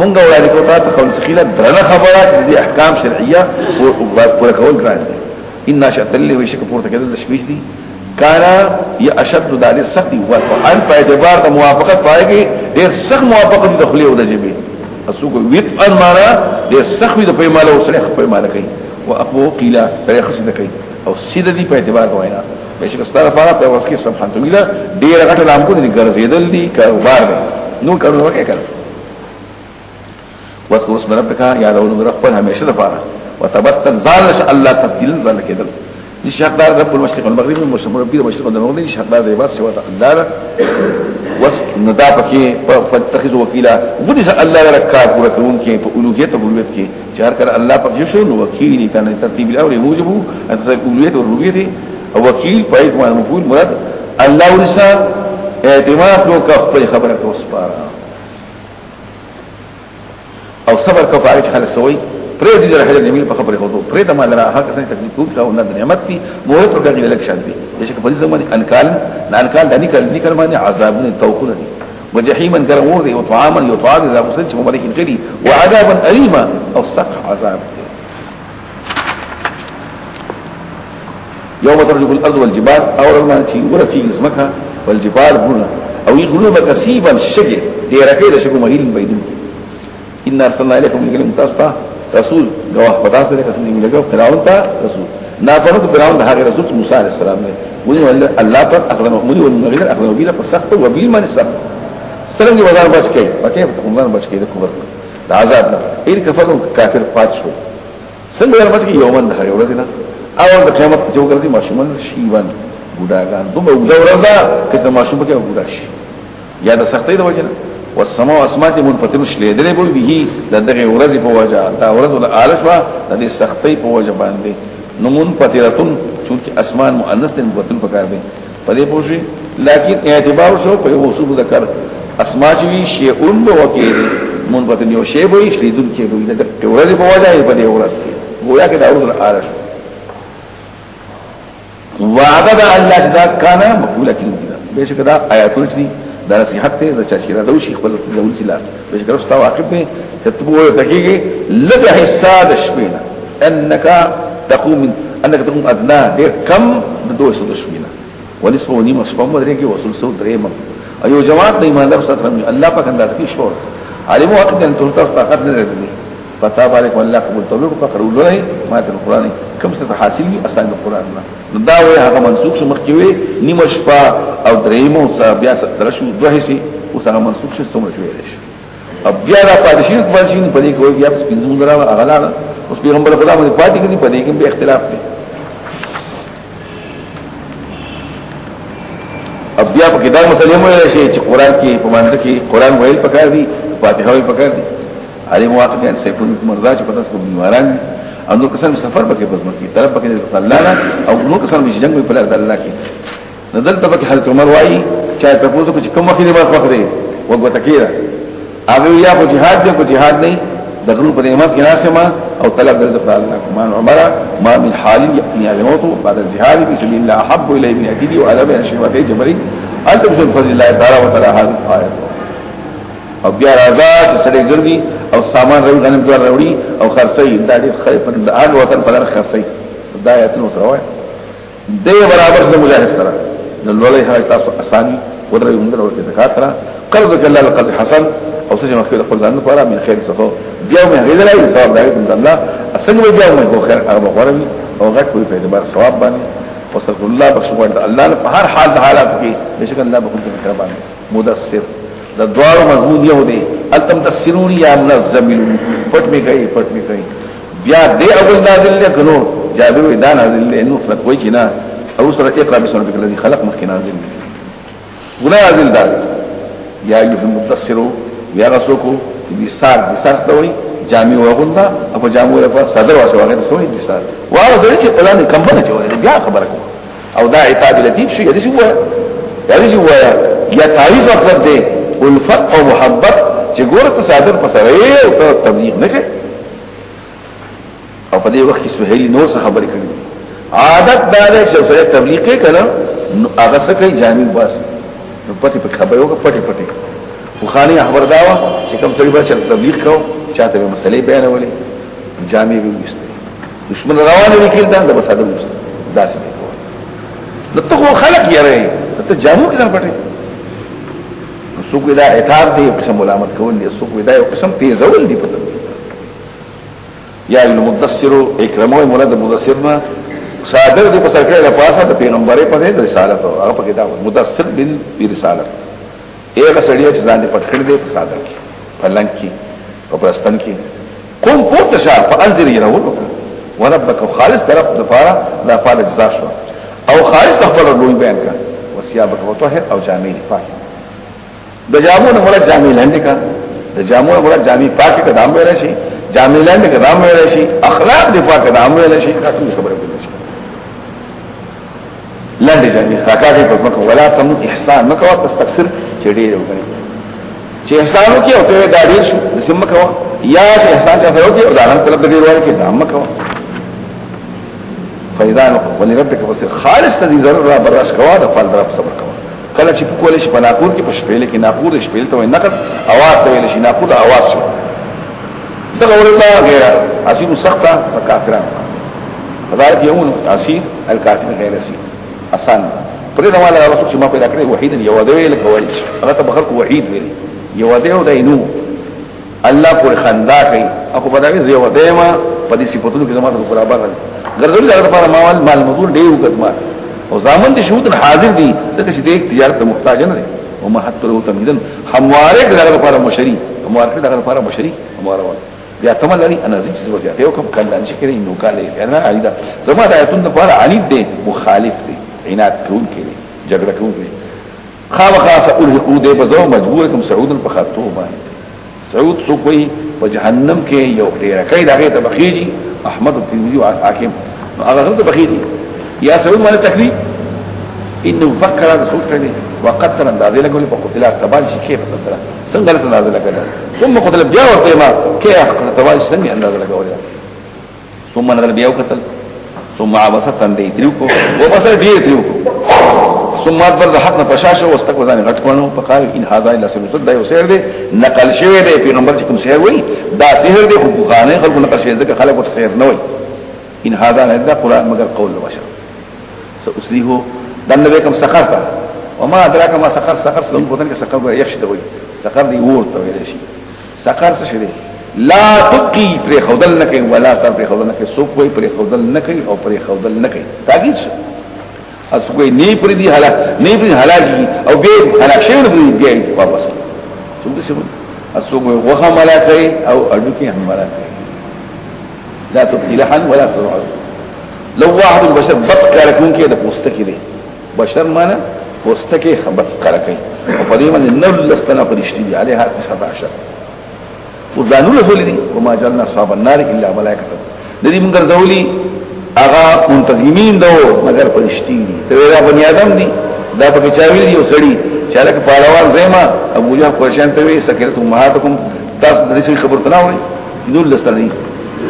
مونږ وړاندې کوته تخول سخيله درنه خبرات دي احکام شرعيه او پورا کول ګران دي ان شاء الله وشک پورته کېدل تشبيه دي کانا یا اشد دال سخت او ان په اعتبار د موافقت پایږي ډېر سخت موافقت د خلی او د جبي اسوق ویت ان مارا ډېر سخت د پیماله او سره پیماله کوي او اقو قيلا په خصه کوي او سیده دي په اعتبار واینا بشک ستاره فارا په واسکي سبحان الله ډېر غټه نام کو دي ګرځیدل دي کاروبار نو کارونه وکړي واذكر اسم ربك يا داود رب همیشه دفاره وتبتل ذالش الله تبديل ذلك كده شهدار رب المشرق والمغرب والمشرق ربي المشرق والمغرب شهدار عباد سوا الله وسندا پکې فتخذ وکیلا ودي الله رکا پورا کوم کې په اولوهیت او ربوبیت کې چار کړه الله پر یشو نو وکیل کنه ترتیب الاول موجب ان اولوهیت او ربوبیت او وکیل پایت مفعول مراد الله ورسا اعتماد نو کا خبره توسپاره او صبر کو پاره خلک سوی پرې دې راځي د نیمه په خبره هوته پرې د مال را حق څنګه تکلیف کوي او د نعمت دي موږ ته غږی لک شان دي چې په دې زمانه انکال نکال باندې عذابونه توقل دي وجحيما كرمور دي وطعاما يطعام اذا وصلت مبارك الجري وعذابا اليما او سقع عذاب يوم ترجف الارض والجبال او رمانتي ولا في اسمك والجبال هنا او يغلب كسيبا الشجر دي ركيده شكو مهيل بيدن ان ارسلنا اليكم من تاسطا رسول گواه پتا سره قسم دی لګو فراون ته رسول نا فرض فراون د هغه رسول موسی عليه السلام نه ونی الله پر اخذنا مولي والمغير اخذنا بلا فسخت وبال من سخت سرنګ وزار بچ کې پکې عمر بچ کې د کفر د عذاب نه اې کفر کافر پات شو څنګه ورمت کې یومن د هغه ورځ نه او د قیامت جو ګرځي ماشومان شیوان بوډاګان دومره ورځه کته ماشوم کې بوډا شي یا د سختۍ د وجه والسماء اسمات منفطر شلیدلې بول به دغه ورځ په وجه دا ورځ ول عالشوا د دې سختۍ په وجه باندې نمون پتیرتون چونکی اسمان مؤنث ته منفطر پکار دی په دې پوښي لکه اعتبار شو په وصول ذکر اسماء وی شیئون به وکیل منفطر یو شی به شلیدون کې به د ورځ په وجه په دې ورځ گویا کې دا ورځ عالش وعده الله ذات کان مقوله کې بهشکه دا آیاتونه دي دا نصیحت ته د چاشیرا دوشي خپل ډول سلا بشکره استاد واقف به کتبو دقیقه لږه حصہ د شپینه انك تقوم ادنى ډیر کم د دوه سو د شپینه ونصف ونیم صفم درېږي وصول سو درېم ایو جماعت د ایماندار سره الله پاک انداز کې شور عالم وقت ان ته طاقت نه لري پتا باندې والله قبول تولو په قرول نه ما ته قرآن کوم څه حاصل وي اسان قرآن نه دا وي هغه منسوخ شو مخکوي نیمه شپه او درېمو بیا درشو دوه هسي اوس هغه منسوخ شو څومره شوی دی اب بیا دا پادشي کوم په دې کې وي بیا سپینځم درا اغلا اوس پیغمبر خدا باندې پاتې کې په دې کې به اختلاف دی اب بیا په کې دا مسلې مو شي چې قرآن کې په مانځ کې قرآن ویل پکار دي فاتحه ویل پکار دي علم واقع ان سيكون مرزا چې پتاس کو بیماران او نو کسان سفر بکې بزم کې طرف بکې الله او نو کسان چې جنگ په لار د الله کې نزل ته بکې حضرت عمر وایي چا ته پوسو چې کوم وخت دی ما وخت دی وګوره کیره هغه یا کو jihad دی کو jihad نه دغلو په نعمت کې ناسمه او طلب رزق الله كمان عمر ما من حال يقني الموت بعد الجهاد في سبيل الله احب اليه من اكيد وعلى بين شهوات جبري انت بفضل الله تعالى وتعالى هذه الايه او بیا راځه چې سړی ګرځي او سامان راوړي غنم دوار راوړي او خرڅي دا ډېر خیر په هغه وطن په لار خرڅي دا آیتونه سره وایي دې برابر د مجاهد سره نو لولې هغه تاسو اساني ودرې موږ ورته زکات را قرض الله القرض حسن او څه مخکې د خپل ځان لپاره من خیر څه بیا مې غیر لای ثواب دی د الله اصل وی بیا مې خو خیر هغه غوړوي او غټ کوي په اعتبار ثواب باندې واستغفر الله بخښوړ الله په هر حال د حالات کې بشک الله به کوم مهربان مدثر د دوار مضمون یو دی التم تسرون یا منزملون پټ می کوي بیا دې اول نازل له کنو جابر ودا نازل له نو فرق وای کینا او سره اقرا بسم ربک الذی خلق مخکې نازل ولا نازل دا یا ایه المدثر یا رسولکو بسار ستوي جامع وغندا او جامع له صدر واسه هغه څه دي سار واو درې چې پلان کمپنه جوړه بیا خبره کوم او دا عتاب لطیف شي دې هو یا تعویض مقصد دی الفت او محبت چې ګوره تصادر پسوي او تبلیغ نه کوي او په دې وخت کې سهيلي نور څه خبرې کوي عادت دا ده چې سره تبلیغ کوي کنه هغه څه کوي جامع بس نو پټي په خبرو کې پټي وخاني خبر داوا چې کوم سړي به تبلیغ کو چاته به مسلې بیانولې جامع به وسته دشمن روانه وکیل دا بس اده وسته داسې کوي نو ته خلک یې راي ته جامع کې ځان پټي سوق دا اعتراض دی قسم ملامت کول دي سوق دا یو قسم تیزول دي پته یا المدثر اکرمو مراد مدثرنا صادر دي په سرکه د پاسه د پیغمبري په د رسالت او هغه په کې دا مدثر بالرسالت ایغه سړی چې ځان دې پټ کړی دی په صادر کې په لنګ کې او په استن کې قوم پورته شه فانذر يرول وربك خالص طرف دفاره لا فعل جزا شو او خالص خپل لوی بیان کا وسیابك وطهر او جامع پاک د جامو نه مراد جامع لاندې کا د جامو نه مراد جامع پاک کا دام ویل شي جامع لاندې کا دام ویل شي اخلاق دفاع کا دام ویل شي تاسو خبره کوئ لاندې جامع حقاقت په مکه ولا تم احسان مکه او تستكثر چې ډیر وګڼي چې احسان وکي او ته دا ډیر شو د سم مکه یا چې احسان ته وکي او دا هم طلب ډیر وایي کې دام مکه فاذا ولربك فصل خالص تدي ضرر براش کوا د فال رب صبر کوا کله چې په کولې شي په ناقور کې په شپېل کې ناقور شپېل ته نقد اواز ته ویل شي ناقور اواز شو دغه ورته غیر اسیر سخته کافرانو فذلك يوم اسیر الكافر غیر اسیر آسان پرې نو والا رسول چې ما پیدا کړی وحید یو دی ویل کوي هغه ته بخلق وحید ویل یو دی او دینو الله پر خندا کوي او په دغه یو دی ما په دې صفاتونو کې زموږ پر برابر ګرځول دا لپاره مال مزور دی وکړه او زامن دي شهود حاضر دي دغه چې د تجارت محتاج نه دي او ما حتی له تمهیدن همواره دغه لپاره مشري همواره دغه لپاره مشري همواره بیا تمل لري انا زه چې وځي ته کوم کله چې کړي نو کاله انا علیدا زما د ایتون لپاره عنید دي مخالف دي عناد کون کې جګړه کون کې خامخا سألحقو دې بزو مجبور کوم سعود په خاطو باندې سعود سو کوئی په جهنم کې یو ډیر کوي دغه ته بخیجی احمد الترمذي او حاکم هغه غلط بخیجی یا سعود باندې تکلیف انه فكر رسول کړي وقت تر اندازې لګولې په قتلات تبال شي کې په تر څنګه له اندازې لګول ثم قتل بیا ورته ما کې تبال شي څنګه اندازې لګول ثم نظر بیا وکتل ثم عبست اندې تریوکو وبصر دې تریوکو ثم ادبر حق نه پشاشه واستقبل ځان غټ کړو فقال ان هذا الا سر دا یو سیر دی نقل شوی دی پیغمبر چې کوم سیر وای دا سیر دی خو بخانه خلکو نقل شوی ځکه خلک ورته سیر نه وای ان هذا الا قران مگر قول البشر سأسليه دنه کوم سقر تا وما ادراك ما سقر سلام بوتن کې سقر به یخش دی سقر دی ورته ویل شي سقر څه شي لا تبقي پر خودل نه کوي ولا تر پر خودل نه کوي سو کوئی پر خودل نه کوي او پر خودل نه کوي تاکید اس کوئی نه پر دي حالات نه پر حالات او به حالات شي نه دی واپس څنګه څه اس کوئی وها ملا کوي او اډو کې هم ملا کوي لا تبقي لحن ولا ترعز لو واحد البشر بط کارکون کې د پوستکی دی بشر معنا پوستکی خبط کارکای او په دې باندې نو لستنا پرشتي دي عليها 19 وذانو رسول دي وما جعلنا اصحاب النار الا ملائکه د دې موږ ځولي اغا منتظمین دو مگر پرشتي دي ته دا بنی آدم دي دا پکې چاویل دي او سړي چاله پالوان زما ابو جهل قرشان ته وي سکرت امهاتکم تاسو د دې خبر تناوي نور لستنی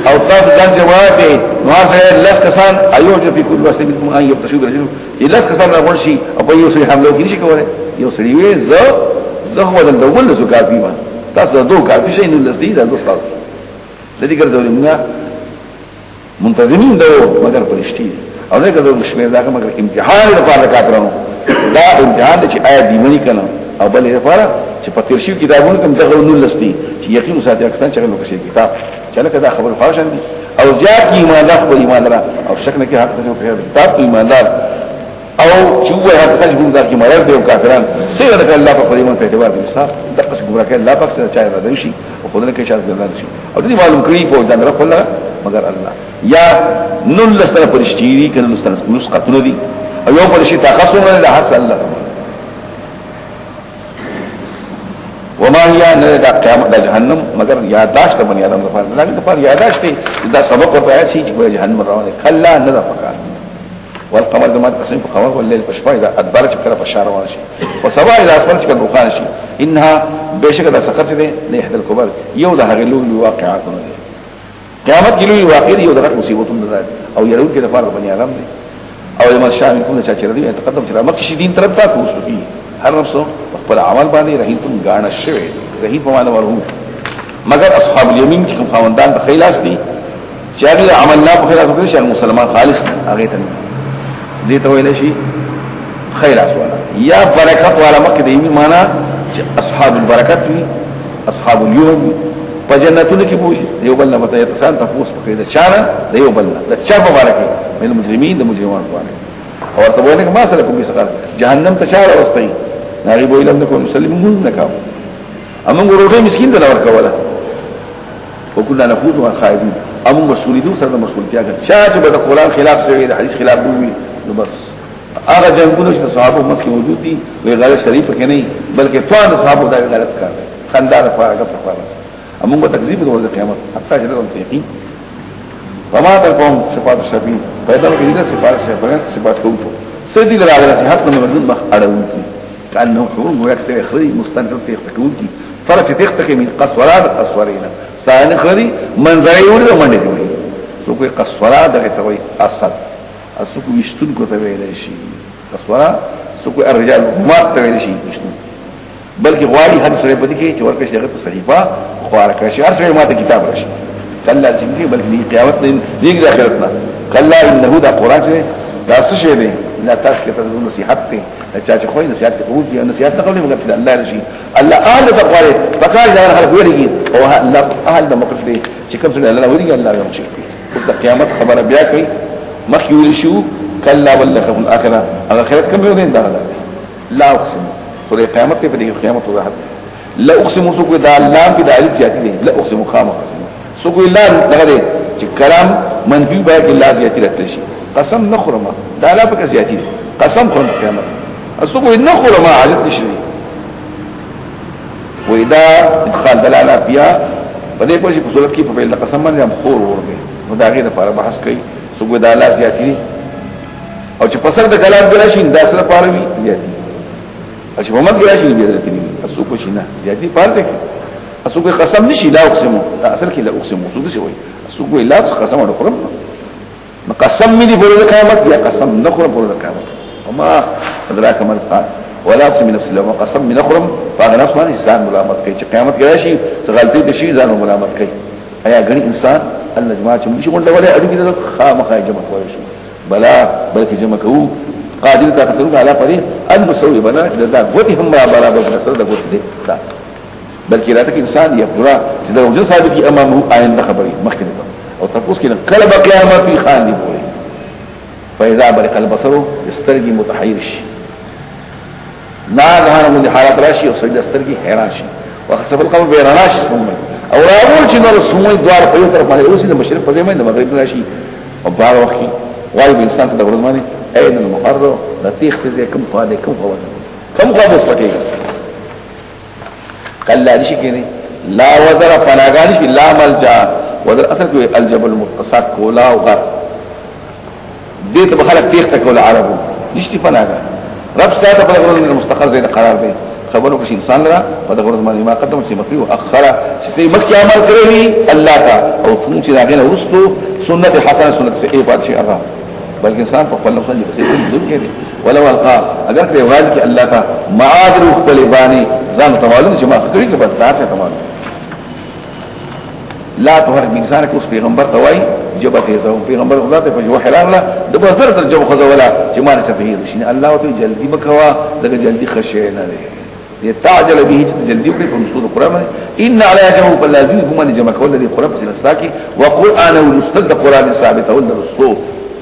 او تاسو ځان جواب نو هغه لس کسان ایو چې په کول واسطه بالکل ان یو تشویر رجل لس کسان راغون شي او په یو سری حمله کوي شي کوله یو سری وي زه هو د اول زکات بیمه تاسو دوه کافي شي نو لسدي دا دوستان د دې ګرځولې موږ منتظمین دو مگر پرشتي او دا کله شمیر دا مگر امتحان لپاره کاترانو دا امتحان چې آیا دی منی کنه او بل لپاره چې په ترشیو کتابونو کوم دغه نو لسدي چې یقین ساتي اکثر چې نو کشي کتاب چله کدا خبر فاشن دي او زیات کی ایماندار په ایماندار او شک نه کې حق ته په کتاب ایماندار او چې وایي هغه څنګه ګمراه کی مراد دی او کافران سیغه الله په پریمون په اعتبار دي صاحب دغه ګمراه کې الله پاک سره چا راځي شي او په دغه کې شاذ ګرځي شي او دې معلوم کړی په ځان رب الله مگر الله یا نن لستر پرشتي کنه لستر نسخه دي او یو پرشتي تخصص نه حس الله وما هي دا قیامت دا جهنم مگر یاداشت بنی آدم لپاره دا لپاره یاداشت دا سبق ورته شي چې په جهنم روانه کلا نه دا فکر والقمر زمان قسم په قمر والليل پشپای دا ادبار چې کړه په شار روان شي او سبا اذا اسفل چې روخان شي انها بشک دا سقط دي نه احد الكبر یو دا هغه لوی واقعات نه قیامت کې لوی واقع یو دا مصیبتونه ده او يرون کې د فار بنی آدم دي او لما شامل کوم چې ردی تقدم چې مکه دین طرف ته کوسي هر نفسو خپل عمل باندې رهیتون غاڼه شوی رهی په معنا ورو مگر اصحاب الیمین چې کوم خواندان د خیلاص دي چې هغه عمل نه په خیلاص وکړي چې مسلمان خالص هغه ته دي ته ویل شي خیلاص والا یا برکت والا مکه دی معنا چې اصحاب البرکت وي اصحاب اليوم په جنتونو کې وي یو بل نه مته یتسان تاسو په دې چانه د یو بل د چا مبارک من المجرمین د مجرمان وانه او ته وایي ما سره کوم څه جهنم ته چاره واستي ناغي بو علم نکو مسلمون نکاو امون روټه مسكين ته ور کوله وکنا نفوت او خائزين امون مسؤلیتو سره مسؤلیتیا کوي چې به د قران خلاف شوی د حدیث خلاف وي نو بس هغه جنگونو چې صحابه مس کې موجود دي وی غیر شریف کې نه بلکې ټول صحابه دا غلط کار خندار فارغ په امون په تکذیب د ورځې قیامت حتی چې د یقین وما تقوم شفاعت الشفیع پیدا کړي د صفات کوم سيدي لراغله صحت نو مردود مخ اړوي كأنه حروم ويكتب اخري مستنفر تيختكون كي فرق تيختكي من قصورات القصورين سان اخري منظري ولي ومن يولي سوكو قصورات دغتوي اصد سوكو يشتون كو تبعي شيء قصورات سوكو الرجال مات تبعي شيء يشتون بلکې غواړي هر سره پدې کې چې ورکه شغه صحیفه خواره کړي هر سره ماته کتاب راشي کله چې بلکې قیامت دې د آخرت نه کله انه دا قران چې دا څه شی دی لا تاسو ته نصيحت ته چا چې خو نصيحت کوي یا نصيحت تقول مگر چې الله رشي الله اهل تقوى فقال دا هر ویلږي او الله اهل د مقصد چې کوم څه الله ویلږي الله یې شي د قیامت خبره بیا کوي مخيول شو کلا ولخ في الاخره اخرت کوم یو دین دا لا اقسم سورہ قیامت په دې قیامت وضاحت لا اقسم سو کو دا لام کې د الف جاتی دی لا اقسم خامخ سو کو الله دغه چې کلام منفي به کې الله جاتی راځي شي قسم نخرمه دا لا پک زیاتی قسم خرم قیامت اسوګو نخرمه عادت شي وإذا ادخال دلاله بیا په دې کوشش په صورت کې په بل قسم باندې هم خور ورغی نو دا غیر لپاره بحث کوي سوګو دا لا زیاتی او چې پسر د کلام ګراشي دا سره پاره وی زیاتی او چې په مت ګراشي دې درته ني اسوګو شي نه زیاتی پاره کې اسوګو قسم نشي لا اقسم اصل کې لا اقسم سوګو شي وي اسوګو لا قسم او خرم قسم دي پر قیامت یا قسم نخرم پر قیامت وما ادراک ما القال ولا اقسم بنفس الله وقسم من نخرم فاغ نفس باندې ځان ملامت کوي چې قیامت کې راشي غلطي د شي ځان ملامت کوي ایا غني انسان الله جماعه چې موږ څنګه ولې اړو کې د خامخا جمع کوي شو بلا بلکې جمع کوو قادر تا کترو علی پرې ان مسوي بنا دا غوتي هم برابر سره د غوتي دا بلکې راته انسان یې پورا چې د وجود صاحب کی امامه آینده خبري مخکې او تاسو کې کله به قیامت په خان دی وي فاذا برق البصر استرجي متحير شي ناغه من حالت راشي او سجده استرجي حیران شي وخسف القمر بيراناش ثم او راول چې نور سموي دوار په یو طرف باندې اوسې د مشرق په ځای باندې مغرب راشي او بار وخت غالب انسان ته د ورځ باندې اين المقرر لطيخ دې کوم فاده کوم هو کوم هو پټي کله دې شي کې لا وذر فناغانش لا ملجا وذر اصل کوي الجبل المتصاد کولا او غر دې ته بخلک تیخ ته کول عربو نشتی فناغا رب ساته په غوړو مستقر زید قرار دی خبرو کې انسان را په غوړو باندې ما قدم سي مخيو اخره چې مکه عمل کړی الله تا او څنګه چې راغله ورستو سنت حسنه سنت سے ای بادشاہ هغه بلکې انسان په خپل نفس کې څه دې کړي ولو القا اگر په وایي کې الله تا معاذ مختلفانی ځان توالون چې ما خبرې کې بس تاسو تمام لا تهر انسان کې اوس پیغمبر توای جبه فیزو پیغمبر خدا ته په جو حرام لا د بزر تر جو خزا ولا چې ما نه تفهیر شي الله او جلدی مکوا دغه جلدی خشه نه لري يتعجل به جلدی په نصوص القران ان علی جمع فلازم هم جمع کول الذي قرب سلسلاکی وقران ونستد قران ثابت ول رسول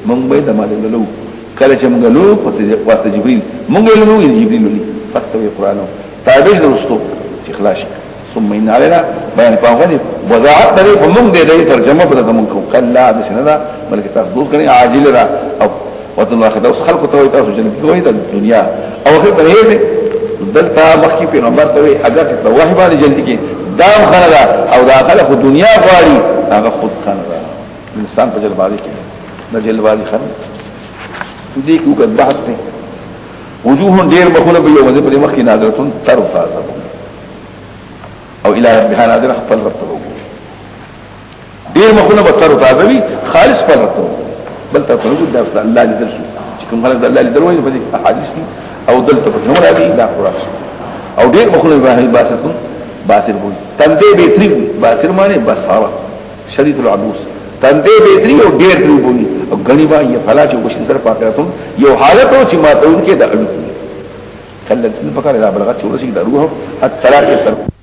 من بيد ما له کله چې موږ له واسطه جبريل موږ له جبريل له فتوی قران تابع رسول چې خلاص ثم ان علينا بیان پاغنی وضاحت لري په موږ دې ترجمه بل د موږ کلا د سندا بلکې تاسو کوي عاجل را او وطن واخد اوس خلق ته تاسو جنت کوي د دنیا او خپل ته دلته مخکې پیغمبر ته اگر ته وحی باندې جنت کې دام خندا او داخله په دنیا غواړي هغه خود خندا انسان په جلبالي کې د جلبالي خن دې کو د بحث نه وجوه ډیر مخونه به یو په مخکې نادرتون تر تاسو او الى ربها نادر خپل رب ته ډیر مخونه به تر تاسو خالص خپل رب ته بل ته وجود د الله دې درسو چې کوم خلک د الله دې دروي په احاديث دي او دلته په نور راځي دا قرآن او ډیر مخونه به باسرتون باسر وي تندې به تری باسر معنی بصاره شدید العبوس تندې به تری او ډیر تری وي او غني با یې فلا چې وشي سره پاتره یو حالت او چې ما ته کې دا اړو کله چې په کار را بلغت چې ورسې د روح الطلاق